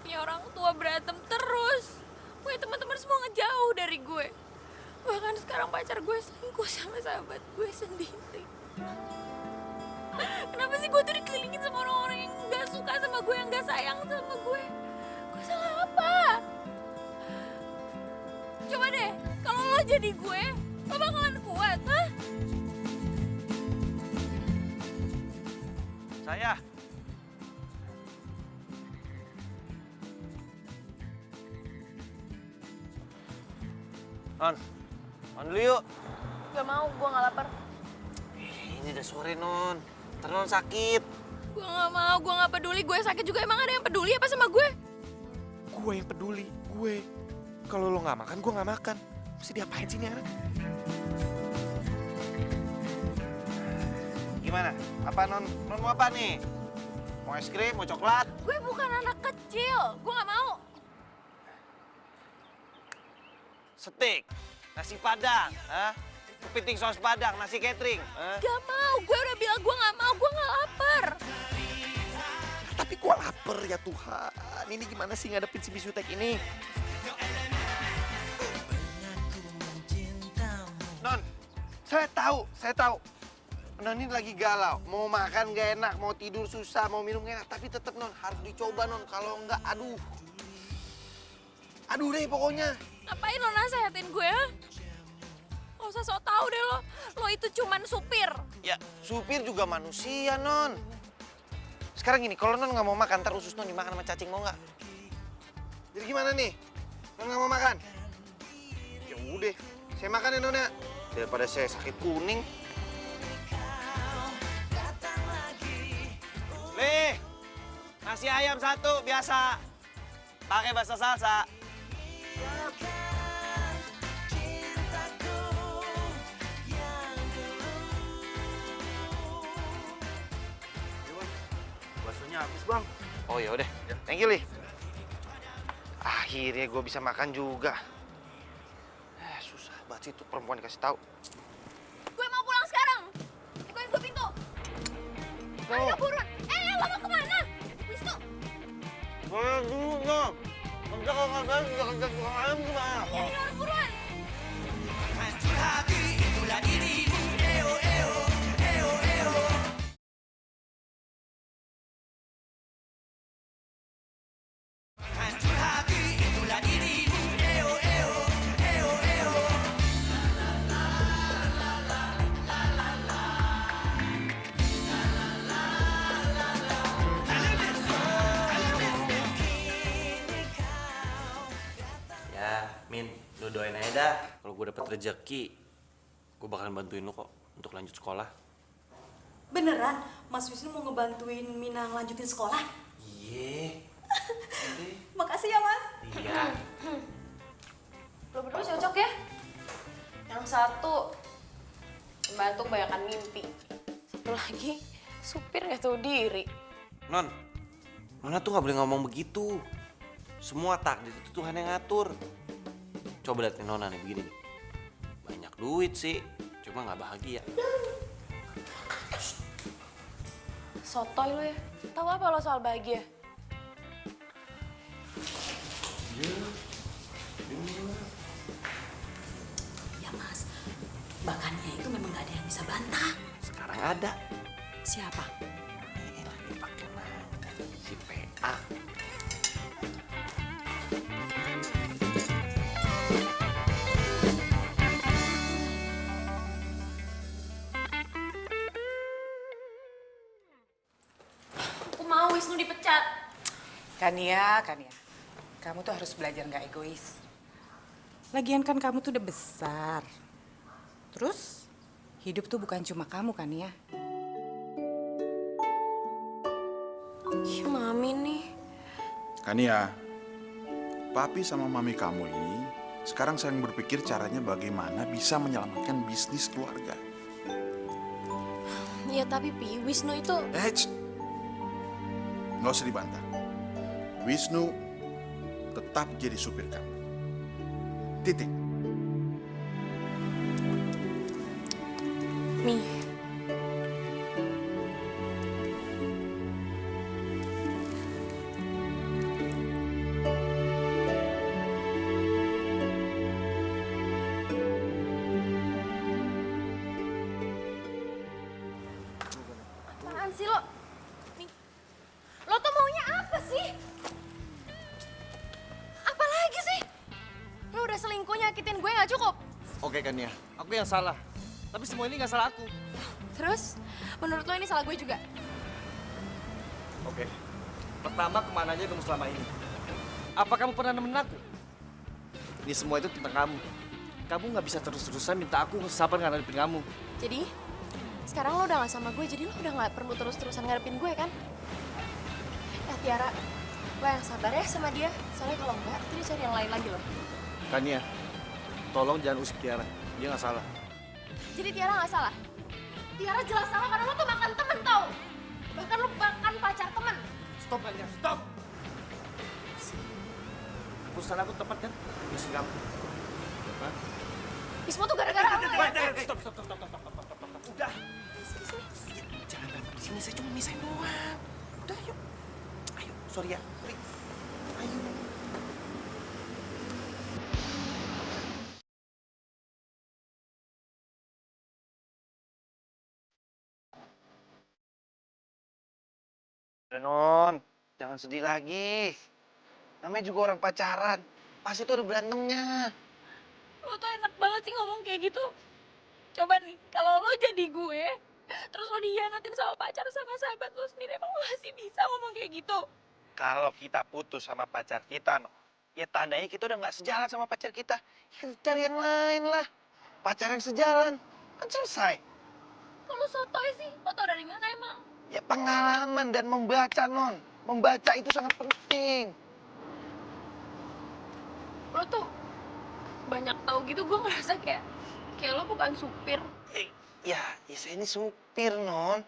Punya orang tua berantem terus. Punya teman-teman semua ngejauh dari gue. Bahkan sekarang pacar gue selingkuh sama sahabat gue sendiri. Kenapa sih gue tuh dikelilingin sama orang-orang yang gak suka sama gue, yang gak sayang sama gue? Gue salah apa? Coba deh, kalau lo jadi gue, lo bakalan kuat, hah? Saya. On dulu yuk. Gak mau, gue gak lapar. Ini udah sore, Non. Ntar Non sakit. Gue gak mau, gue gak peduli. Gue sakit juga, emang ada yang peduli apa sama gue? Gue yang peduli, gue. Kalau lo nggak makan, gue nggak makan. Mesti diapain sih nih anak? Gimana? Apa Non mau apa nih? Mau es krim, mau coklat? Gue bukan anak kecil, gue gak mau. Steak, nasi padang, kepiting saus padang, nasi catering. Gak mau, gue udah bilang gue gak mau, gue gak lapar. Tapi gue lapar ya Tuhan. Ini gimana sih ngadepin si bisu tek ini? Non, saya tahu. Non ini lagi galau. Mau makan gak enak, mau tidur susah, mau minum gak enak. Tapi tetap Non, harus dicoba Non. Kalau enggak, aduh. Aduh deh pokoknya. Ngapain lo nasehatin gue, ha? Gak usah sok tau deh lo. Lo itu cuman supir. Ya, supir juga manusia Non. Sekarang gini, kalau Non nggak mau makan, ntar usus Non dimakan sama cacing, mau nggak? Jadi gimana nih? Non nggak mau makan? Ya udah, saya makan ya Non ya. Daripada saya sakit kuning. Leh, nasi ayam satu biasa. Pakai bahasa salsa. waktunya habis, Bang. Oh ya udah, thank you Li. Akhirnya gue bisa makan juga. Susah banget sih tuh perempuan dikasih tahu. Gue mau pulang sekarang. Bukain gue pintu. Ayo buruan. Lo mau kemana? Wisnu. Boleh dulu dong. Nanti kalau nggak ada, jangan tukang ayam gimana? Ini orang buruan. Hancur hati itulah dirimu. Eo eo eo eo. Hancur hati itulah dirimu. Eo eo eo eo. Ya, Min, lu doain aja dah. Kalau gue dapet rezeki, gue bakalan bantuin lu kok untuk lanjut sekolah. Beneran, Mas Wisnu mau ngebantuin Mina ngelanjutin sekolah? Iya. Makasih ya, Mas. Iya. Lo berdua cocok ya. Yang satu pembantu kebanyakan mimpi. Satu lagi, supir nggak tahu diri. Non, Nona tuh nggak boleh ngomong begitu. Semua takdir itu Tuhan yang ngatur. Coba lihat nih Nona nih begini nih. Banyak duit sih, cuma nggak bahagia. Sotoy lo ya. Tahu apa lo soal bahagia? Ya, Mas. Bakannya itu memang gak ada yang bisa bantah. Sekarang ada. Siapa? Elah dipakai nanya si PA. Aku mau Wisnu dipecat. Kania, kamu tuh harus belajar nggak egois. Lagian kan kamu tuh udah besar. Terus, hidup tuh bukan cuma kamu, Kania. Ih, Mami nih. Kania, papi sama mami kamu ini sekarang sedang berpikir caranya bagaimana bisa menyelamatkan bisnis keluarga. Ya tapi Pi, Wisnu itu... Nggak usah dibantah. Wisnu tetap jadi supir kamu. Titik. Mi. Apaan sih lo? Nih. Lo tuh maunya apa sih? Apa lagi sih? Lo udah selingkuh nyakitin gue nggak cukup? Oke Kania, aku yang salah. Tapi semua ini nggak salah aku. Terus, menurut lo ini salah gue juga? Oke. Pertama, kemana aja kamu selama ini? Apa kamu pernah nemenin aku? Ini semua itu tentang kamu. Kamu nggak bisa terus-terusan minta aku sabar ngadepin kamu. Jadi, sekarang lo udah gak sama gue, jadi lo udah gak perlu terus-terusan ngadepin gue kan? Ya Tiara, lo yang sabar ya sama dia. Soalnya kalau enggak, nanti dia cari yang lain lagi loh. Kania, tolong jangan usik Tiara. Dia nggak salah. Jadi Tiara gak salah? Tiara jelas salah karena lo tuh makan temen tau. Bahkan lo makan pacar temen. Stop Kania, stop! Keputusan aku tepat kan? Usik kamu. Hah? Ini semua tuh gara-gara lo ya. Stop. Udah. Jangan berantem di sini, saya cuma misahin doang. Udah, yuk. Ayo, sorry ya. Ayo. Udah, Non. Jangan sedih lagi. Namanya juga orang pacaran. Pasti tuh ada berantemnya. Lo tuh enak banget sih ngomong kayak gitu. Coba nih, kalau lo jadi gue, terus lo dihianatin sama pacar sama sahabat lo sendiri, emang lo masih bisa ngomong kayak gitu? Kalau kita putus sama pacar kita, no, ya tandanya kita udah nggak sejalan sama pacar kita. Ya cari yang lain lah. Pacar yang sejalan. Kan selesai. Kalau sotoy sih, lo tau dari mana emang? Ya pengalaman dan membaca, Non. Membaca itu sangat penting. Lo tuh banyak tahu gitu, gue ngerasa kayak lo bukan supir. Ya saya ini supir, Non.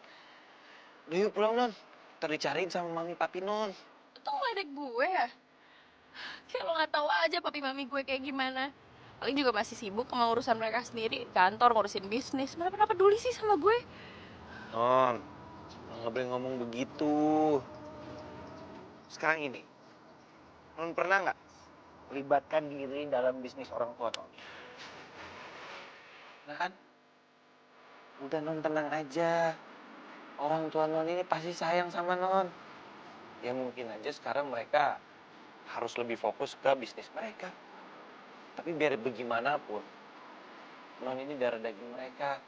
Udah yuk pulang, Non. Ntar dicariin sama mami papi Non. Lu tuh ngeledek gue ya? Kayak lo gak tahu aja papi mami gue kayak gimana. Paling juga masih sibuk sama urusan mereka sendiri, kantor, ngurusin bisnis. Mereka pernah peduli sih sama gue. Non, lo nggak boleh ngomong begitu. Sekarang ini, Non pernah nggak melibatkan diri dalam bisnis orang tua Non? Nah kan? Udah Non tenang aja. Orang tua Non ini pasti sayang sama Non. Ya mungkin aja sekarang mereka harus lebih fokus ke bisnis mereka. Tapi biar bagaimanapun, Non ini darah daging mereka.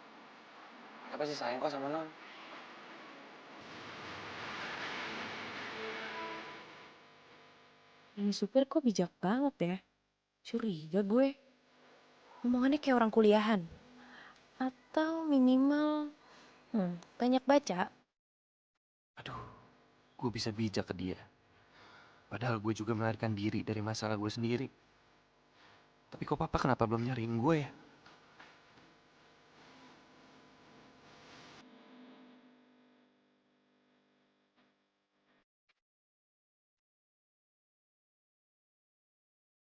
Mereka pasti sayang kok sama Non. Ini supir kok bijak banget ya? Curiga gue. Omongannya kayak orang kuliahan. Atau minimal banyak baca. Aduh, gue bisa bijak ke dia. Padahal gue juga melarikan diri dari masalah gue sendiri. Tapi kok papa kenapa belum nyariin gue ya?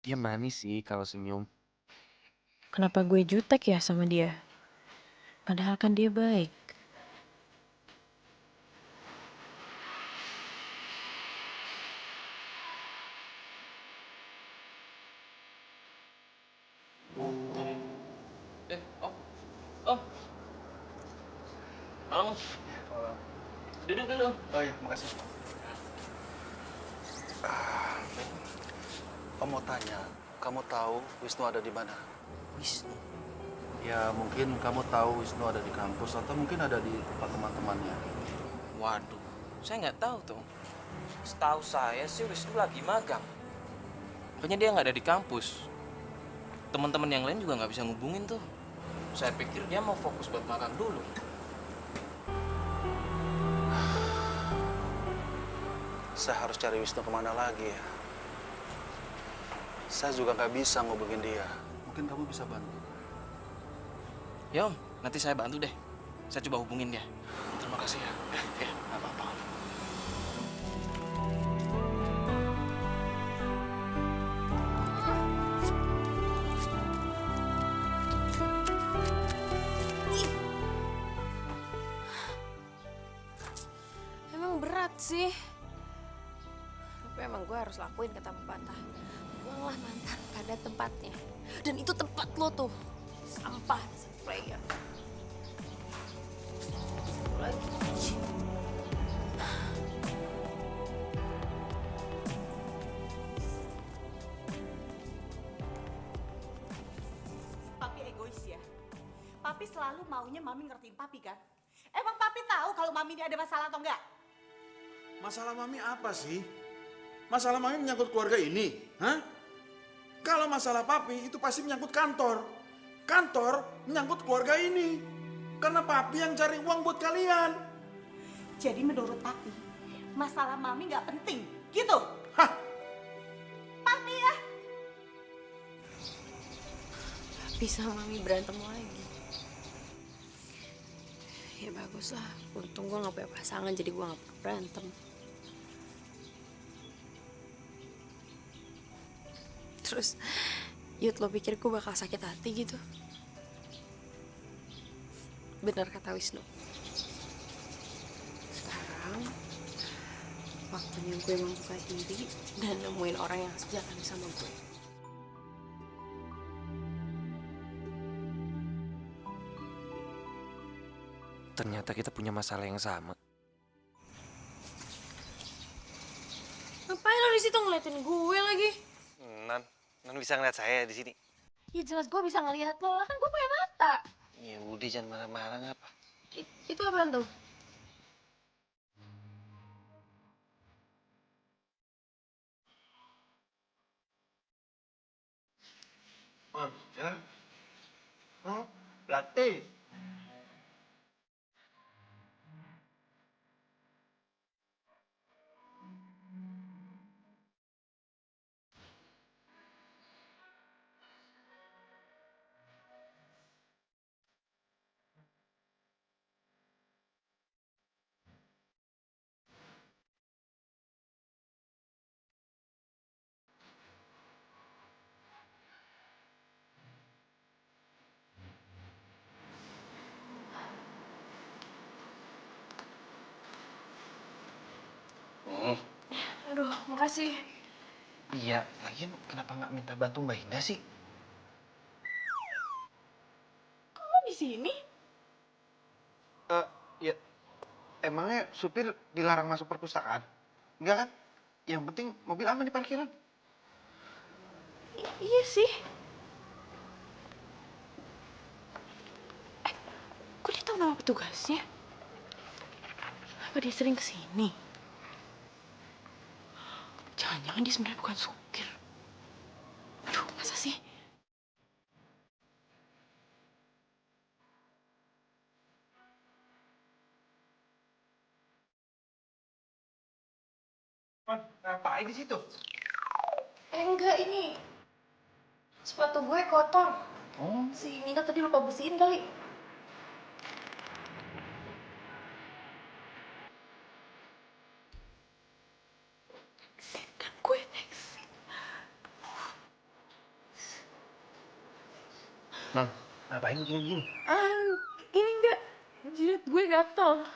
Dia manis sih kalau senyum. Kenapa gue jutek ya sama dia? Padahal kan dia baik. Oh. Halo. Duduk dulu. Oh iya, makasih. Kamu mau tanya, kamu tahu Wisnu ada di mana? Wisnu. Ya mungkin kamu tahu Wisnu ada di kampus atau mungkin ada di tempat teman-temannya. Waduh, saya nggak tahu tuh. Setahu saya sih Wisnu lagi magang. Makanya dia nggak ada di kampus. Teman-teman yang lain juga nggak bisa ngubungin tuh. Saya pikir dia mau fokus buat magang dulu. Saya harus cari Wisnu kemana lagi ya? Saya juga nggak bisa ngubungin dia. Mungkin kamu bisa bantu. Ya om, nanti saya bantu deh. Saya coba hubungin dia. Terima kasih ya. Ya, nggak apa-apa. Emang berat sih. Tapi emang gue harus lakuin kata pepatah. Buanglah mantan pada tempatnya. Dan itu tempat lo tuh. Sampah, player. Lagi. Papi egois ya. Papi selalu maunya Mami ngertiin Papi kan? Emang Papi tahu kalau Mami ini ada masalah atau enggak? Masalah Mami apa sih? Masalah Mami menyangkut keluarga ini, hah? Kalau masalah Papi itu pasti menyangkut kantor. Kantor menyangkut keluarga ini. Karena Papi yang cari uang buat kalian. Jadi menurut Papi, masalah Mami nggak penting, gitu? Hah? Papi ya? Bisa Mami berantem lagi. Ya bagus lah. Untung gue gak punya pasangan jadi gue gak perlu berantem. Terus, Yud lo pikir gue bakal sakit hati gitu? Benar kata Wisnu. Sekarang, waktunya gue membuka diri dan nemuin orang yang sejalan sama gue. Ternyata kita punya masalah yang sama. Ngapain lo di situ ngeliatin gue lagi? Non bisa ngeliat saya di sini. Ya jelas gue bisa ngeliat lo lah, kan gue punya mata. Ya udah jangan marah-marah ngapa. Itu apaan tuh? Ya. Latte. Aduh, makasih. Iya, lagian kenapa nggak minta bantu Mbak Indah sih? Kok lo di sini? Ya, emangnya supir dilarang masuk perpustakaan? Enggak kan? Yang penting mobil aman di parkiran. Iya sih. Kok dia tahu nama petugasnya? Apa dia sering kesini? Jangan-jangan dia sebenarnya bukan supir. Aduh, masa sih? Ngapain di situ? Enggak, ini sepatu gue kotor. Oh. Si Nina tadi lupa bersihin kali. Kan gue teksi. Non, ngapain gini? Ini enggak. Jidat gue gatel.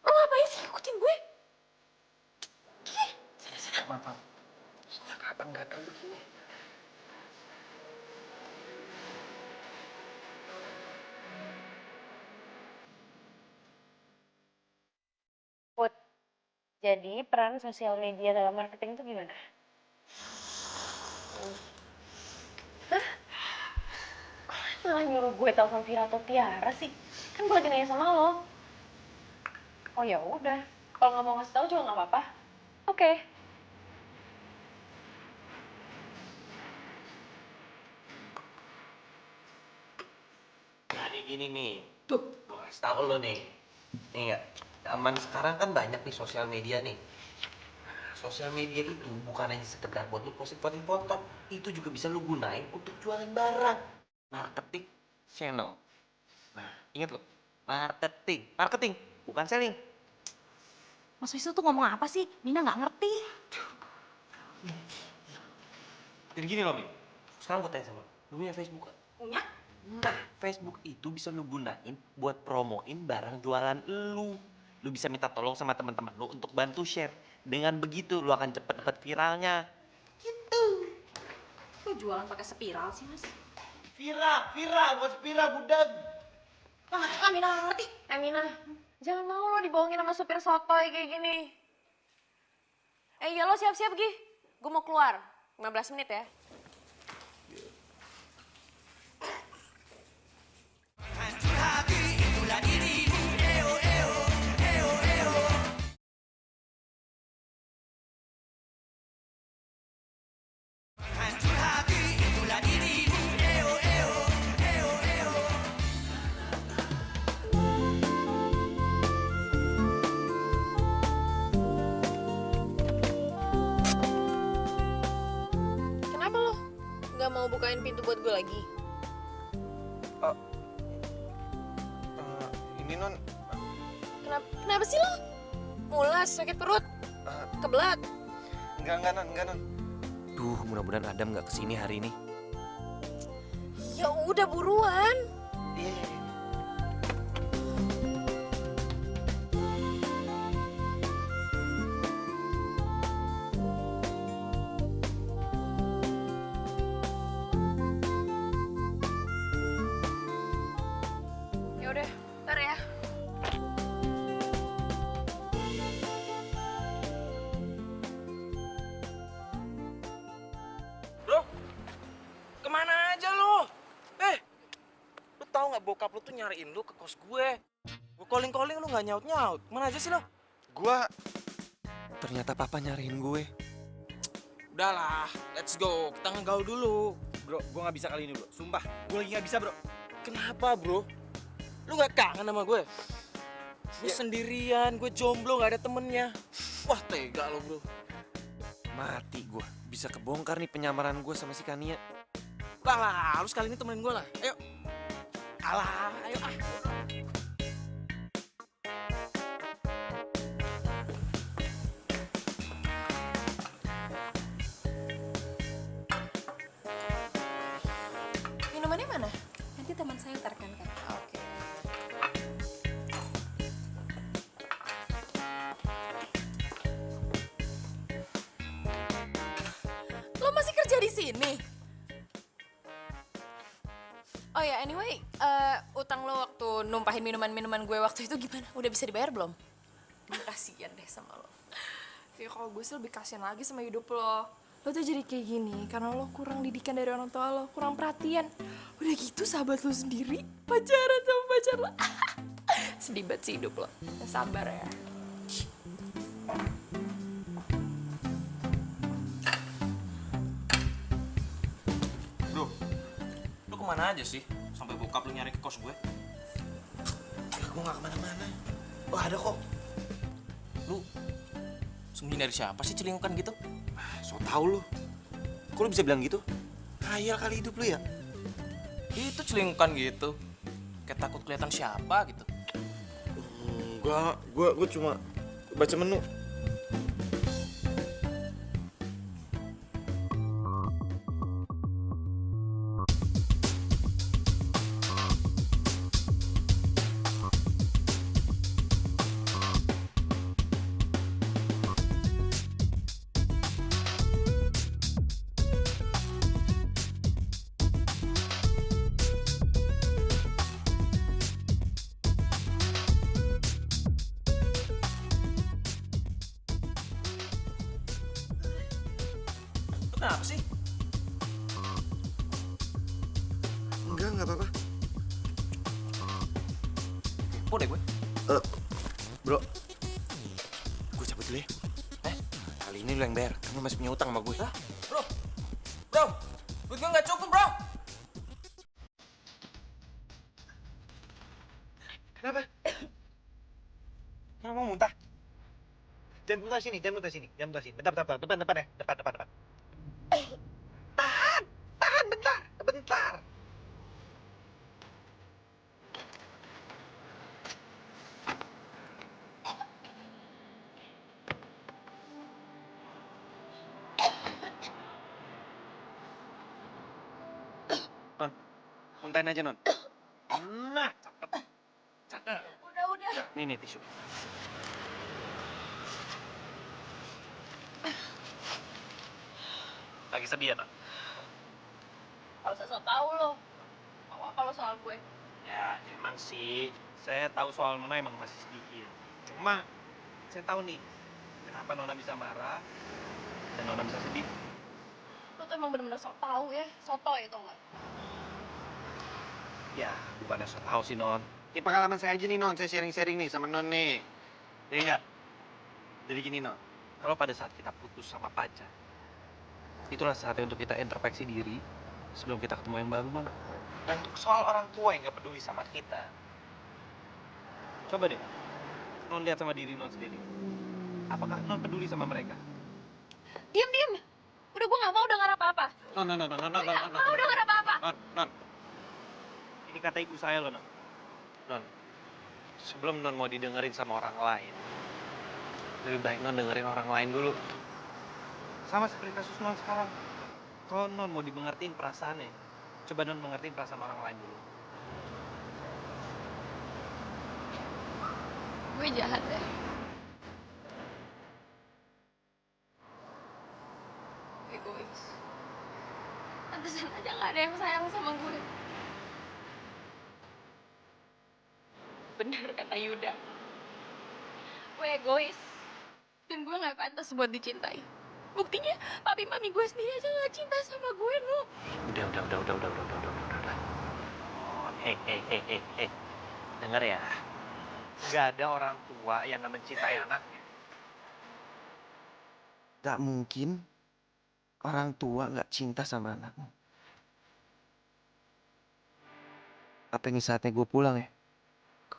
Lo ngapain sih ikutin gue? Maaf. Sejak kapan gatal begini? Put, jadi peran sosial media dalam marketing itu gimana? Hah? Malah nyuruh gue telepon Vira atau Tiara sih? Kan gue lagi nanya sama lo. Oh ya udah, kalau nggak mau ngasih tahu juga nggak apa-apa. Oke. Jadi gini nih, tuh, gue kasih tau lo nih. Nih nggak, zaman sekarang kan banyak nih sosial media nih. Sosial media itu bukan hanya sekedar buat lu posting foto, itu juga bisa lu gunain untuk jualan barang. Marketing channel. Nah, ingat lo, marketing, bukan selling. Mas Wisnu tuh ngomong apa sih? Nina nggak ngerti. Jadi gini loh, Mi. Sekarang gue tanya sama lo, lu punya Facebook gak? Punya? Nah, Facebook itu bisa lu gunain buat promoin barang jualan lu. Lu bisa minta tolong sama teman-teman lu untuk bantu share. Dengan begitu, lu akan cepet dapat viralnya. Gitu. Kok jualan pakai spiral sih, Mas? Viral, buat spiral, budak. Mina nggak ngerti. Mina, jangan mau lo dibohongin sama supir sotoy kayak gini. Ya lo siap-siap, Gi. Gue mau keluar. 15 menit ya. Hancur hati itulah dirimu. Eo, eo, eo, eo. Hancur hati itulah dirimu. Eo, eo, eo, eo. Kenapa lo nggak mau bukain pintu buat gue lagi? Ini Non, Kenapa sih lo? Mulas, sakit perut, kebelat. enggak Non. Duh, mudah-mudahan Adam nggak kesini hari ini. Ya udah buruan. Iya. Ya udah, ntar ya. Bro, kemana aja lo? Lu tahu nggak bokap lu tuh nyariin lu ke kos gue. Gue calling lu nggak nyaut. Mana aja sih lo? Gua Ternyata papa nyariin gue. Udahlah, let's go. Kita ngegaul dulu. Bro, gue nggak bisa kali ini bro. Sumpah, gue lagi nggak bisa bro. Kenapa bro? Lu nggak kangen sama gue? Gue sendirian, gue jomblo, nggak ada temennya. Wah tega lo bro. Mati gue. Bisa kebongkar nih penyamaran gue sama si Kania. Lah, lu sekali ini temenin gue lah. Ayo. Alah, ayo ah. Minumannya mana? Nanti teman saya ntarkan kan. Oke. sini. Oh ya, anyway, utang lo waktu numpahin minuman-minuman gue waktu itu gimana? Udah bisa dibayar belum? Gue kasian deh sama lo. Ya kalau gue sih lebih kasihan lagi sama hidup lo. Lo tuh jadi kayak gini karena lo kurang didikan dari orang tua lo, kurang perhatian. Udah gitu sahabat lo sendiri pacaran sama pacar lo. Sedih banget sih hidup lo. Ya, sabar ya. Bro, lu kemana aja sih? Sampai bokap lu nyari ke kos gue? Gue nggak kemana-mana. Oh ada kok. Lu sembunyi dari siapa sih celingukan gitu? So tau lu. Kok lu bisa bilang gitu? Khayal kali hidup lu ya? Itu celingukan gitu. Kayak takut kelihatan siapa gitu. Enggak, gue cuma baca menu. Lu kenapa sih? Enggak apa-apa. Kepo deh gue. Bro, gue cabut dulu ya. Kali ini lu yang bayar, kamu masih punya utang sama gue. Hah? Bro, duit gue nggak cukup bro. Kenapa? Kenapa mau muntah? Jangan muntah sini, jangan muntah sini, jangan muntah sini. Bentar ya, depan. Tahan, bentar. Non, muntahin aja Non. Nah, cakep. Udah. Nih tisu. Lagi sedih ya, Non? Kalau usah tau lo. Apa lo soal gue? Ya, emang sih. Saya tahu soal Nona emang masih sedikit. Cuma, saya tahu nih, kenapa Nona bisa marah dan Nona bisa sedih. Lo tuh emang bener-bener sok tau ya. Sotoy tau gak? Ya, bukannya so tahu sih, Non. Ini pengalaman saya aja nih, Non. Saya sharing-sharing nih sama Non nih. Jadi enggak? Jadi gini, Non. Kalau pada saat kita putus sama pacar, itulah saatnya untuk kita introspeksi diri sebelum kita ketemu yang baru, Non. Dan untuk soal orang tua yang nggak peduli sama kita, coba deh, Non lihat sama diri Non sendiri. Apakah Non peduli sama mereka? Diam. Udah gue gak mau denger apa-apa. Non. Mau denger apa-apa. Non. Ini kata ibu saya loh, Non. Non, sebelum Non mau didengerin sama orang lain, lebih baik Non dengerin orang lain dulu. Sama seperti kasus Non sekarang. Kalau Non mau dimengertiin perasaannya, coba Non mengertiin perasaan orang lain dulu. Gue jahat ya. Egois. Pantesan aja gak ada yang sayang sama gue. Bener kata Yuda. Gue egois. Dan gue gak pantas buat dicintai. Buktinya papi mami gue sendiri aja gak cinta sama gue, Nu. Udah. Hei. Dengar ya. Gak ada orang tua yang gak mencintai anaknya. Gak mungkin orang tua gak cinta sama anaknya. Apa ini saatnya gue pulang ya?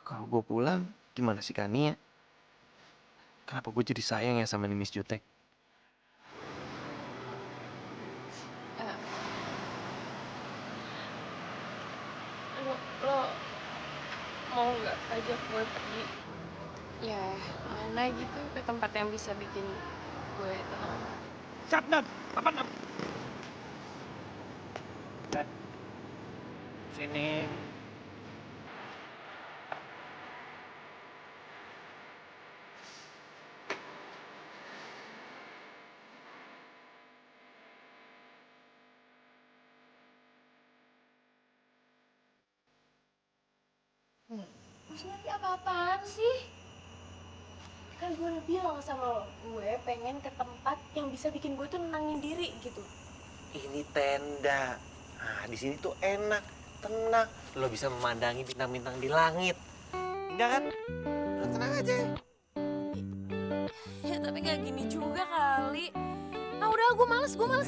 Kalau gue pulang, gimana sih Kania? Kenapa gue jadi sayang ya sama Miss Jutek? Lo mau nggak ajak gue pergi? Ya, mana gitu ke tempat yang bisa bikin gue tenang. Siap, Non. Apa, Non? Sini. Maksudnya nanti apa-apaan sih? Kan gue udah bilang sama lo, gue pengen ke tempat yang bisa bikin gue tuh nenangin diri gitu. Ini tenda. Nah, di sini tuh enak, tenang. Lo bisa memandangi bintang-bintang di langit. Indah kan? Lo tenang aja. Ya tapi gak gini juga kali. Ah udah, gue males. Udah,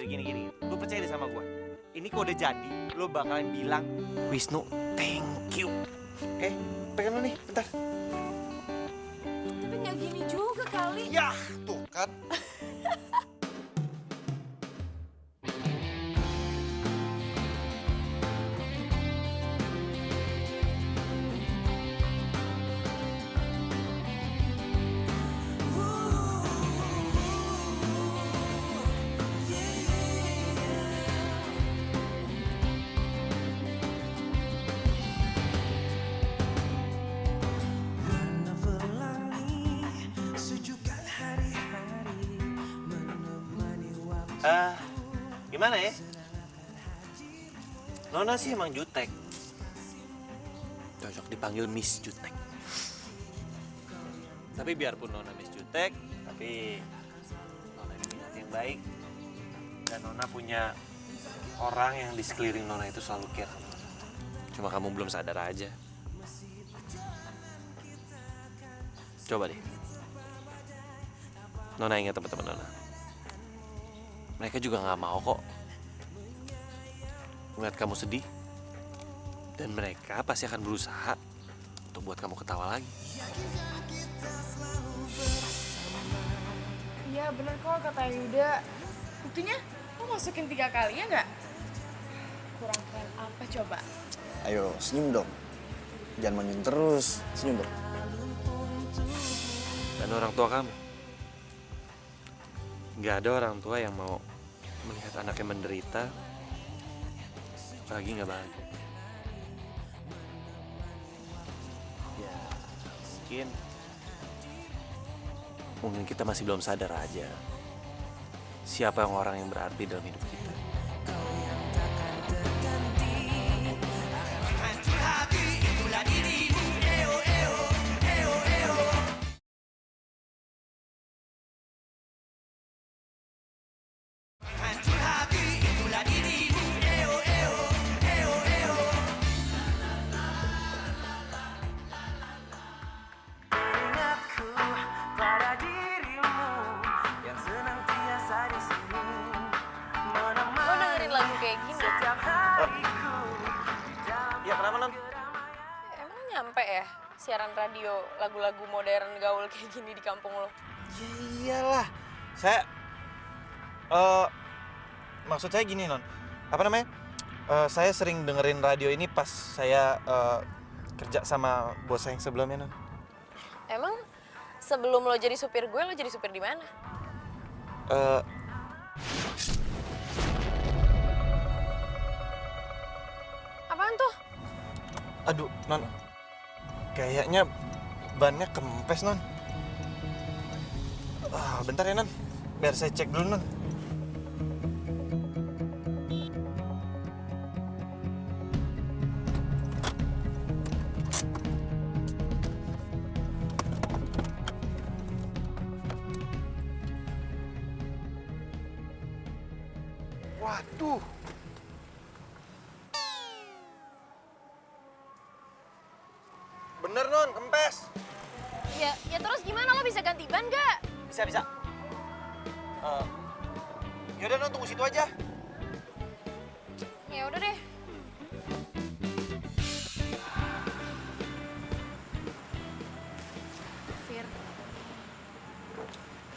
gini. Lo percaya deh sama gue. Ini kok udah jadi, lo bakalan bilang, Wisnu, thank you. Oke, pegang lo nih, bentar. Tapi gak gini juga kali. Ya, tuh kan. Gimana ya? Nona sih emang jutek. Cocok dipanggil Miss Jutek. Tapi biarpun Nona Miss Jutek, tapi Nona ini punya hati yang baik. Dan Nona punya orang yang di sekeliling Nona itu selalu care sama Nona. Cuma kamu belum sadar aja. Coba deh. Nona ingat teman-teman Nona. Mereka juga nggak mau kok melihat kamu sedih. Dan mereka pasti akan berusaha untuk buat kamu ketawa lagi. Iya bener kok kata Yuda. Buktinya lo masukin 3 kali ya nggak? Kurang keren apa coba? Ayo, senyum dong. Jangan manyun terus. Senyum dong. Dan orang tua kamu. Nggak ada orang tua yang mau melihat anaknya menderita, apalagi nggak bahagia. Ya, mungkin kita masih belum sadar aja siapa yang orang yang berarti dalam hidup kita. Lo dengerin lagu kayak gini? Ya kenapa non? Emang nyampe ya siaran radio lagu-lagu modern gaul kayak gini di kampung lo? Iyalah, saya maksud saya gini non, apa namanya? Saya sering dengerin radio ini pas saya kerja sama bos saya yang sebelumnya non. Emang sebelum lo jadi supir gue, lo jadi supir di mana? Apaan tuh? Aduh non, kayaknya bannya kempes non. Bentar ya non, biar saya cek dulu non. Waduh. Bener non, kempes. Ya terus gimana, lo bisa ganti ban gak? Bisa. Yaudah non, tunggu situ aja. Ya udah deh. Fir,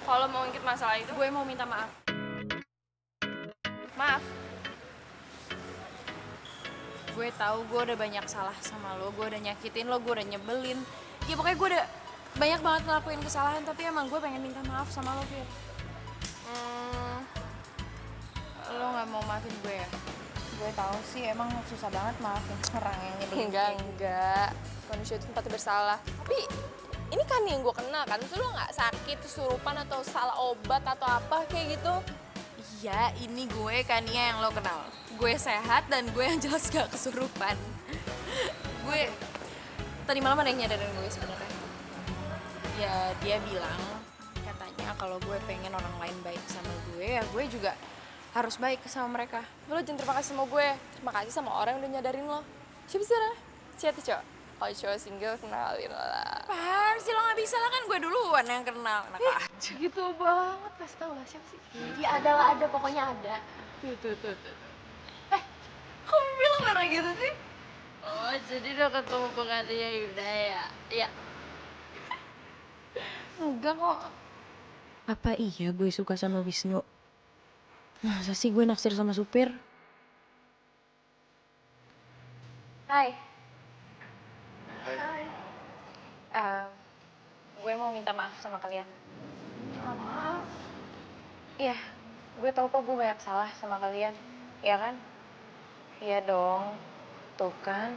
Kalau mau ngikut masalah itu, gue mau minta maaf. Maaf. Gue tahu gue udah banyak salah sama lo, gue udah nyakitin lo, gue udah nyebelin. Ya pokoknya gue udah banyak banget ngelakuin kesalahan, tapi emang gue pengen minta maaf sama lo, Fir. Lo nggak mau maafin gue ya? gue tahu sih emang susah banget maafin orang yang nyebelin. Enggak. Manusia itu tempatnya bersalah. Tapi ini kan yang gue kenal kan, terus lo nggak sakit, kesurupan atau salah obat atau apa kayak gitu? Iya, ini gue Kania yang lo kenal. Gue sehat dan gue yang jelas gak kesurupan. Gue tadi malam ada yang nyadarin gue sebenarnya. Ya dia bilang katanya kalau gue pengen orang lain baik sama gue, ya gue juga harus baik sama mereka. Lo jangan terima kasih sama gue, terima kasih sama orang yang udah nyadarin lo. Siapa sih sana? Siapa cowok? Kalau cowok single kenalin lah. Apaan sih lo gak bisa lah, kan gue duluan yang kenal. Enak aja. Gitu banget, kasih tau lah siapa sih? Ya ada pokoknya ada. Tuh. Kamu bilang merah gitu sih? Oh, jadi udah ketemu pengantinnya Yuda ya? Iya. Enggak kok. Apa iya gue suka sama Wisnu? Masa sih gue naksir sama supir? Hai. Hai. Gue mau minta maaf sama kalian. Maaf? Iya, gue tau kok gue banyak salah sama kalian. Iya kan? Iya dong. Tuh kan.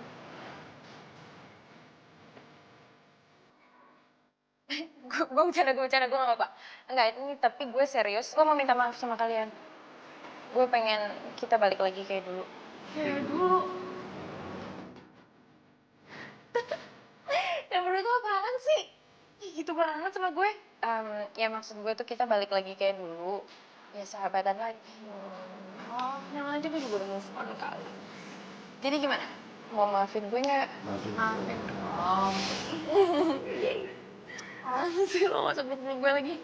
gue bercanda, gue gak apa-apa. Enggak, ini tapi gue serius. Gue mau minta maaf sama kalian. Gue pengen kita balik lagi kayak dulu. Kayak dulu? Yang menurut lo apaan sih? Gitu banget sama gue. Ya maksud gue tuh kita balik lagi kayak dulu. Ya sahabatan lagi. Oh, yang aja gue juga udah move on kali. Jadi gimana? Mau maafin gue nggak? Maafin dong. Sih lo gak usah peluk gue lagi.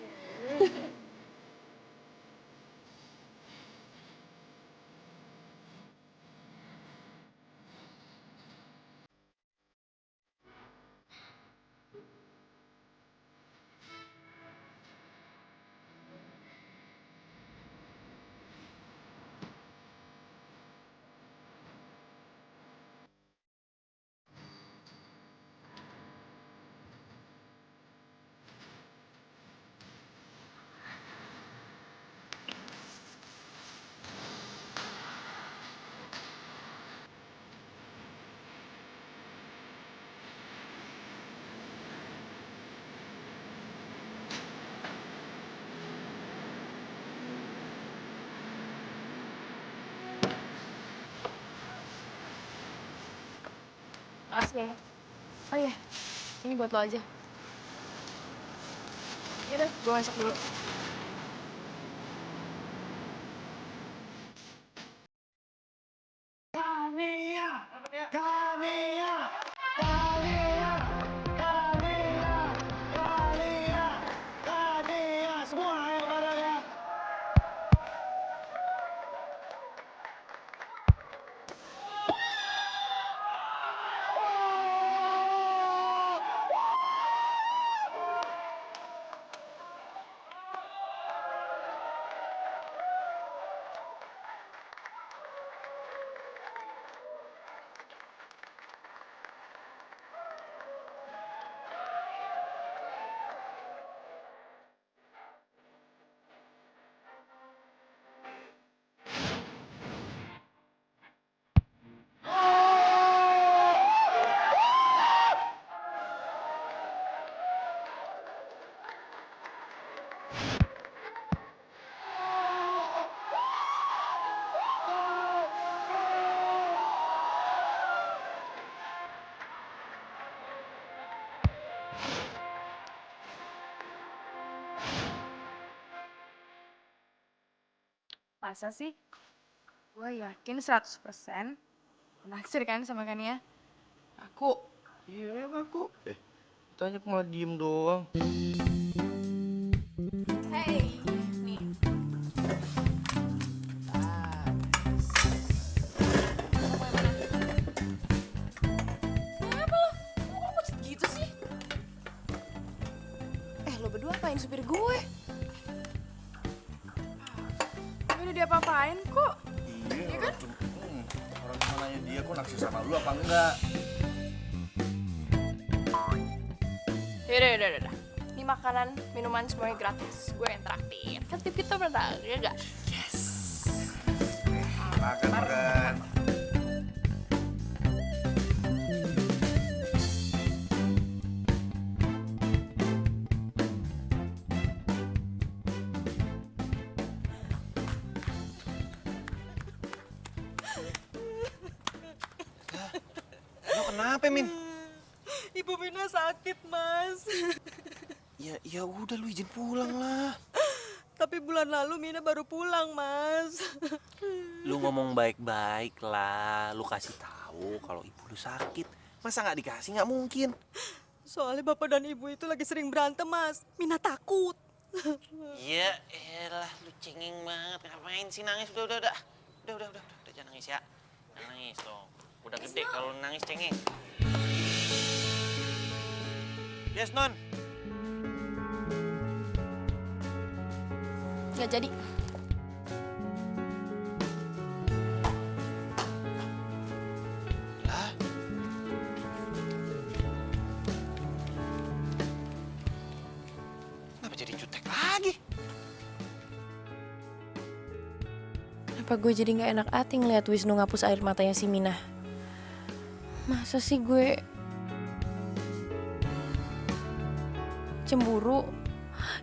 Makasih ya. Oh iya, ini buat lo aja. Yaudah, gue masuk dulu. Masa sih? Gue yakin 100% naksir kan sama Kania? Aku. Iya, aku. Tanya kok malah diem doang. Hey, nih. Kenapa lo? Kok pucet gitu sih? Lo berdua apain supir gue? Gue udah diapa-apain kok. Iya kan? Orang cuma nanya dia kok naksir sama lu apa enggak? Yaudah. Ini makanan, minuman semuanya gratis. Gue yang traktir. Kan tip kita pernah, ya gak? Makan. kenapa, Min? Ibu Mina sakit, Mas. Ya udah lu izin pulang lah. Tapi bulan lalu Mina baru pulang, Mas. Lu ngomong baik-baik lah. Lu kasih tahu kalau ibu lu sakit. Masa nggak dikasih? Nggak mungkin. Soalnya bapak dan ibu itu lagi sering berantem, Mas. Mina takut. Ya elah, lu cengeng banget. Ngapain sih nangis? Udah. Udah, jangan nangis ya. Jangan nangis dong. Udah gede kalau nangis cengeng. Yes, Non. Nggak jadi. Lah? Kenapa jadi jutek lagi? Kenapa gue jadi nggak enak hati ngeliat Wisnu ngapus air matanya si Minah? Masa sih gue cemburu?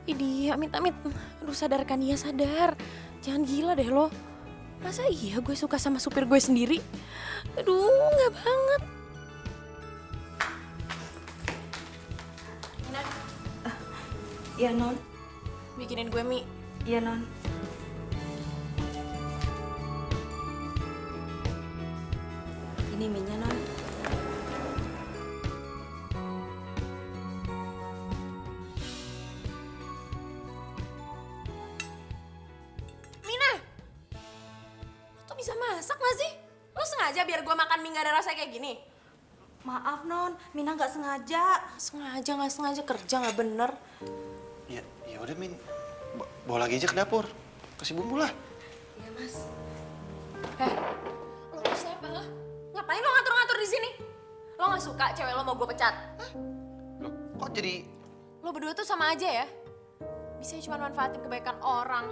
Idi, amit-amit. Aduh, sadarkan dia, sadar. Jangan gila deh lo. Masa iya gue suka sama supir gue sendiri? Aduh, nggak banget. Nah, Iya, Non. bikinin gue mie. Iya, Non. Ini mie-nya, Non. Mina, lo tuh bisa masak gak sih? Lo sengaja biar gue makan mie gak ada rasa kayak gini? Maaf, Non. Mina nggak sengaja. Sengaja nggak sengaja kerja nggak bener. Ya udah, Min. Bawa lagi aja ke dapur. Kasih bumbu lah. Iya, Mas. Lo tuh siapa lo? Ngapain lo ngatur-ngatur di sini? Lo nggak suka cewek lo mau gue pecat? Loh, kok jadi... Lo berdua tuh sama aja ya? Bisa cuma manfaatin kebaikan orang.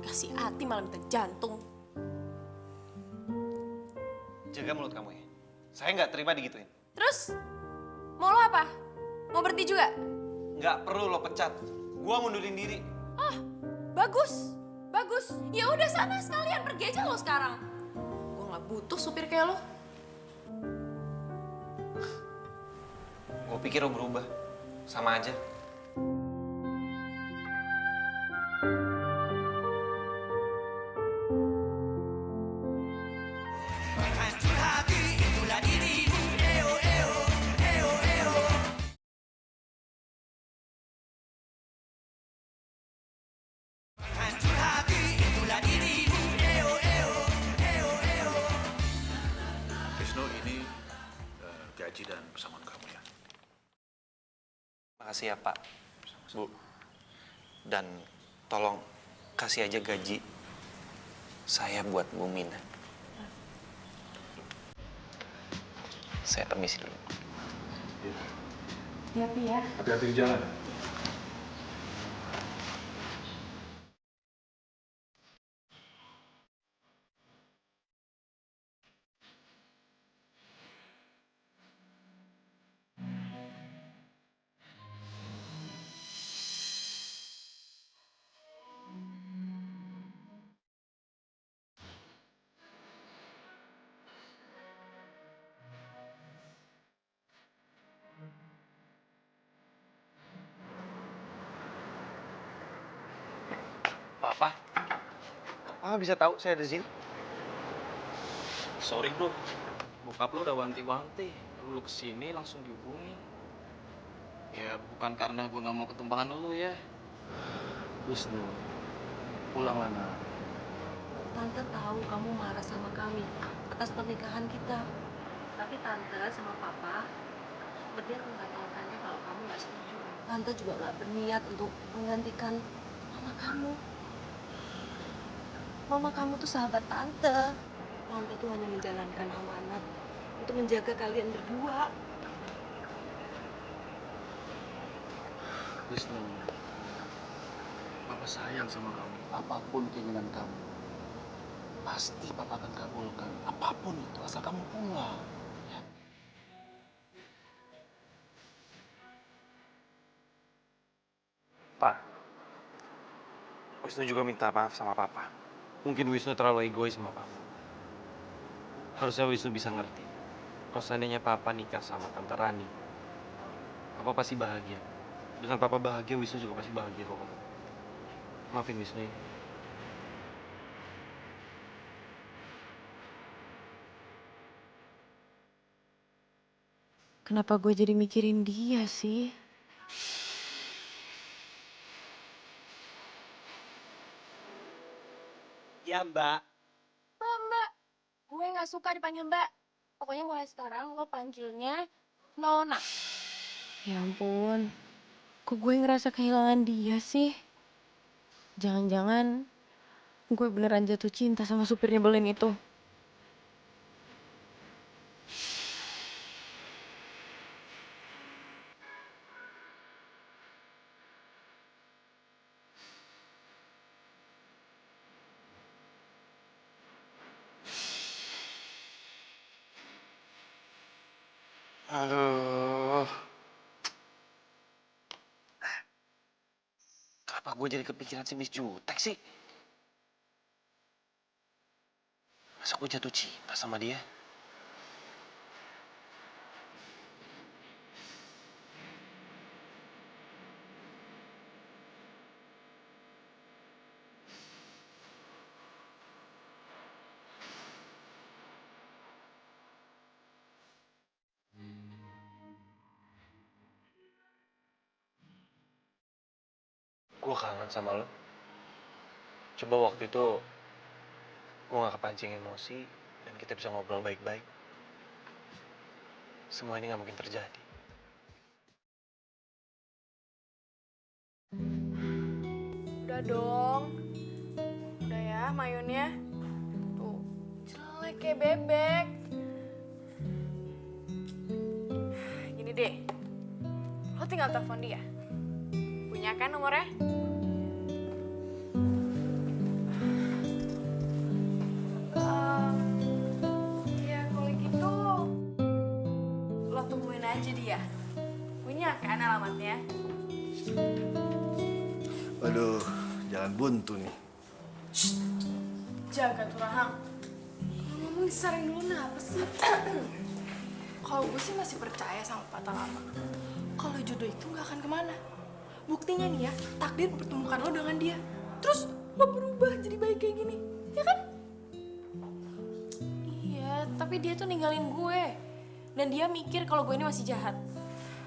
Dikasih hati malah minta jantung. Jaga mulut kamu ya. Saya nggak terima digituin. Terus, mau lo apa? Mau berhenti juga? Nggak perlu lo pecat. Gua ngundurin diri. Ah, bagus, bagus. Ya udah sana sekalian pergi aja lo sekarang. Gue nggak butuh supir kayak lo. Gue pikir lo berubah. Sama aja. Hancur hati itulah dirimu. Eo, eo, eo, eo. Hancur hati itulah dirimu. Eo, eo, eo, eo. Wisnu, ini gaji dan pesangon kamu ya. Makasih ya, Pak. Bu. Dan tolong kasih aja gaji saya buat Bu Mina. Saya permisi dulu. Iya, Pi ya. Hati-hati di jalan. Papa? Papa bisa tahu saya ada di sini? Sorry bro, bokap lu udah wanti-wanti. Lu kesini langsung dihubungin. Ya bukan karena gue nggak mau ketumpangan lu ya. Wisnu, pulanglah nak. Tante tahu kamu marah sama kami atas pernikahan kita. Tapi Tante sama Papa berniat membatalkannya kalau kamu nggak setuju. Tante juga nggak berniat untuk menggantikan mama kamu. Mama kamu tuh sahabat Tante. Tante tuh hanya menjalankan amanat untuk menjaga kalian berdua. Wisnu, Papa sayang sama kamu. Apapun keinginan kamu, pasti Papa akan kabulkan. Apapun itu, asal kamu pulang. Ya. Pak, Wisnu juga minta maaf sama Papa. Mungkin Wisnu terlalu egois sama Papa. Harusnya Wisnu bisa ngerti Kalau seandainya Papa nikah sama Tante Rani, Papa pasti bahagia. Dengan Papa bahagia, Wisnu juga pasti bahagia kok. Maafin Wisnu ya. Kenapa gue jadi mikirin dia sih? Ya, Mbak. Mbak, gue nggak suka dipanggil Mbak. Pokoknya mulai sekarang lo panggilnya Nona. Ya ampun, kok gue ngerasa kehilangan dia sih? Jangan-jangan gue beneran jatuh cinta sama supir nyebelin itu. Aduh. Kenapa gue jadi kepikiran si Miss Jutek sih? Masa gue jatuh cinta sama dia? Gue kangen sama lo. Coba waktu itu gue gak kepancing emosi dan kita bisa ngobrol baik-baik. Semua ini gak mungkin terjadi. Udah dong. Udah ya mayonnya. Tuh, jelek kayak bebek. Gini deh. Lo tinggal telepon dia. Punya kan nomornya? Ya kalau gitu lo tungguin aja dia. Punya kan alamatnya? Waduh, jalan buntu nih. Jaga tuh Rahang. Ngomong disaring dulu apa sih? Kalau gue sih masih percaya sama patah lama. Kalau jodoh itu nggak akan kemana. Buktinya nih ya, takdir mempertemukan lo dengan dia. Terus lo berubah jadi baik kayak gini, ya kan? Iya, tapi dia tuh ninggalin gue. Dan dia mikir kalau gue ini masih jahat.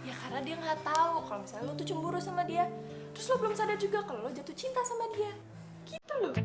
Ya karena dia nggak tahu kalau misalnya lo tuh cemburu sama dia. Terus lo belum sadar juga kalau lo jatuh cinta sama dia. Gitu loh.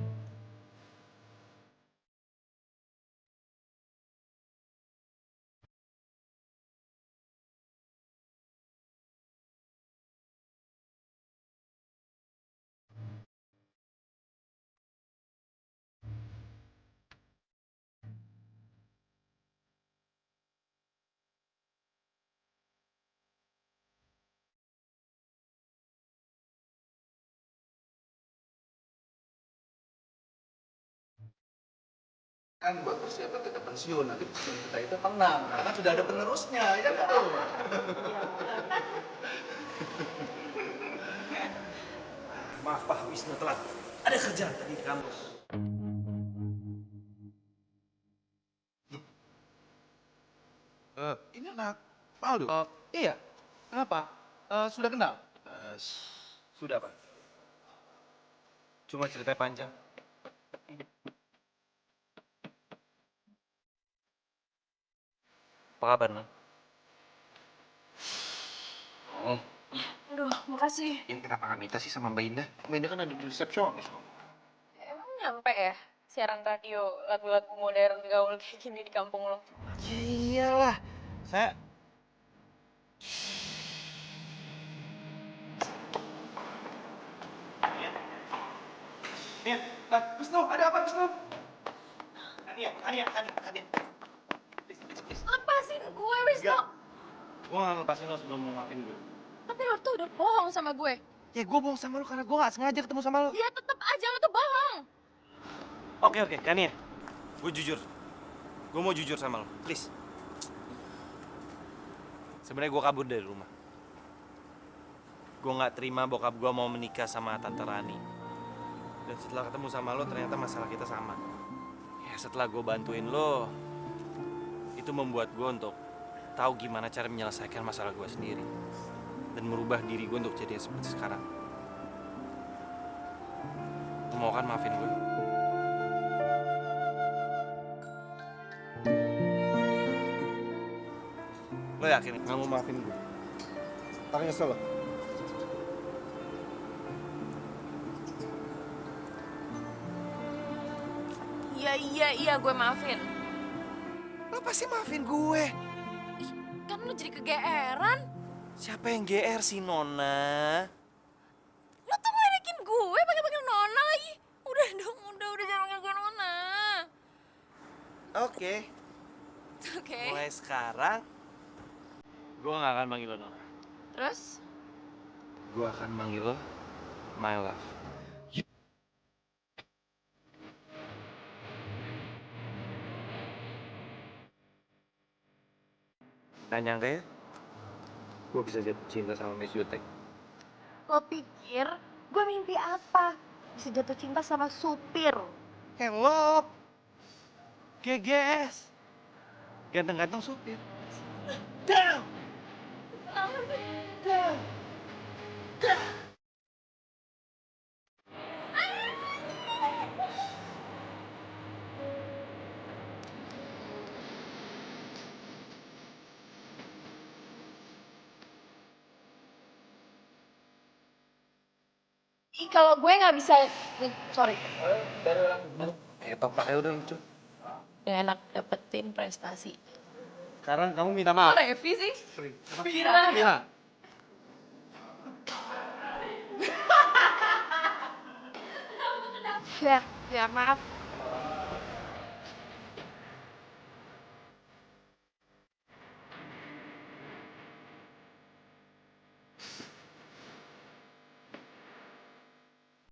Kan buat persiapan kita pensiun, nanti pensiun kita itu tenang, karena kan sudah ada penerusnya, ya kan? Maaf Pak Wisnu telat. Ada kerjaan tadi di kampus. Ini anak Paldo? Iya. Kenapa? Sudah kenal? Sudah Pak. Cuma ceritanya panjang. Apa kabar, Non? Oh, Aduh, makasih. ini kenapa nggak minta sih sama Mbak Indah? Mbak Indah kan ada di resepsionis. Emang nyampe ya siaran radio lagu-lagu modern gaul kayak gini di kampung lo? Ya iyalah. Saya... Nih, Wisnu, ada apa Wisnu? Ania. Lepasin gue, Wisnu. Gue gak lepasin lo sebelum mau maafin gue. Tapi lo tuh udah bohong sama gue. Ya gue bohong sama lo karena gue gak sengaja ketemu sama lo. Ya tetep aja lo tuh bohong. Oke, Kania. Gue jujur. Gue mau jujur sama lo, please. Sebenarnya gue kabur dari rumah. Gue nggak terima bokap gue mau menikah sama Tante Rani. Dan setelah ketemu sama lo, ternyata masalah kita sama. Ya setelah gue bantuin lo, itu membuat gue untuk tahu gimana cara menyelesaikan masalah gue sendiri dan merubah diri gue untuk jadi seperti sekarang. Lo mau kan maafin gue? Lo yakin nggak mau maafin gue? Tak nyesel lo. Iya, gue maafin. Lo pasti maafin gue. Kan lo jadi kegeeran. Siapa yang GR sih, Nona? Lo tuh ngeledekin gue pakai Nona lagi. Udah dong, udah jangan panggil gue Nona. Oke. Oke. Mulai sekarang, gue gak akan manggil lo Nona. Terus? Gue akan manggil lo My Love. Gak nyangka ya, gue bisa jatuh cinta sama Miss Jutek. Lo pikir gue mimpi apa? Bisa jatuh cinta sama supir. Hello, GGS, ganteng-ganteng supir. Down! Down! Kalau gue nggak bisa, sorry. Papa, udah lucu. Gak enak dapetin prestasi. Sekarang kamu minta maaf. Revi sih? Mila. Ya, maaf.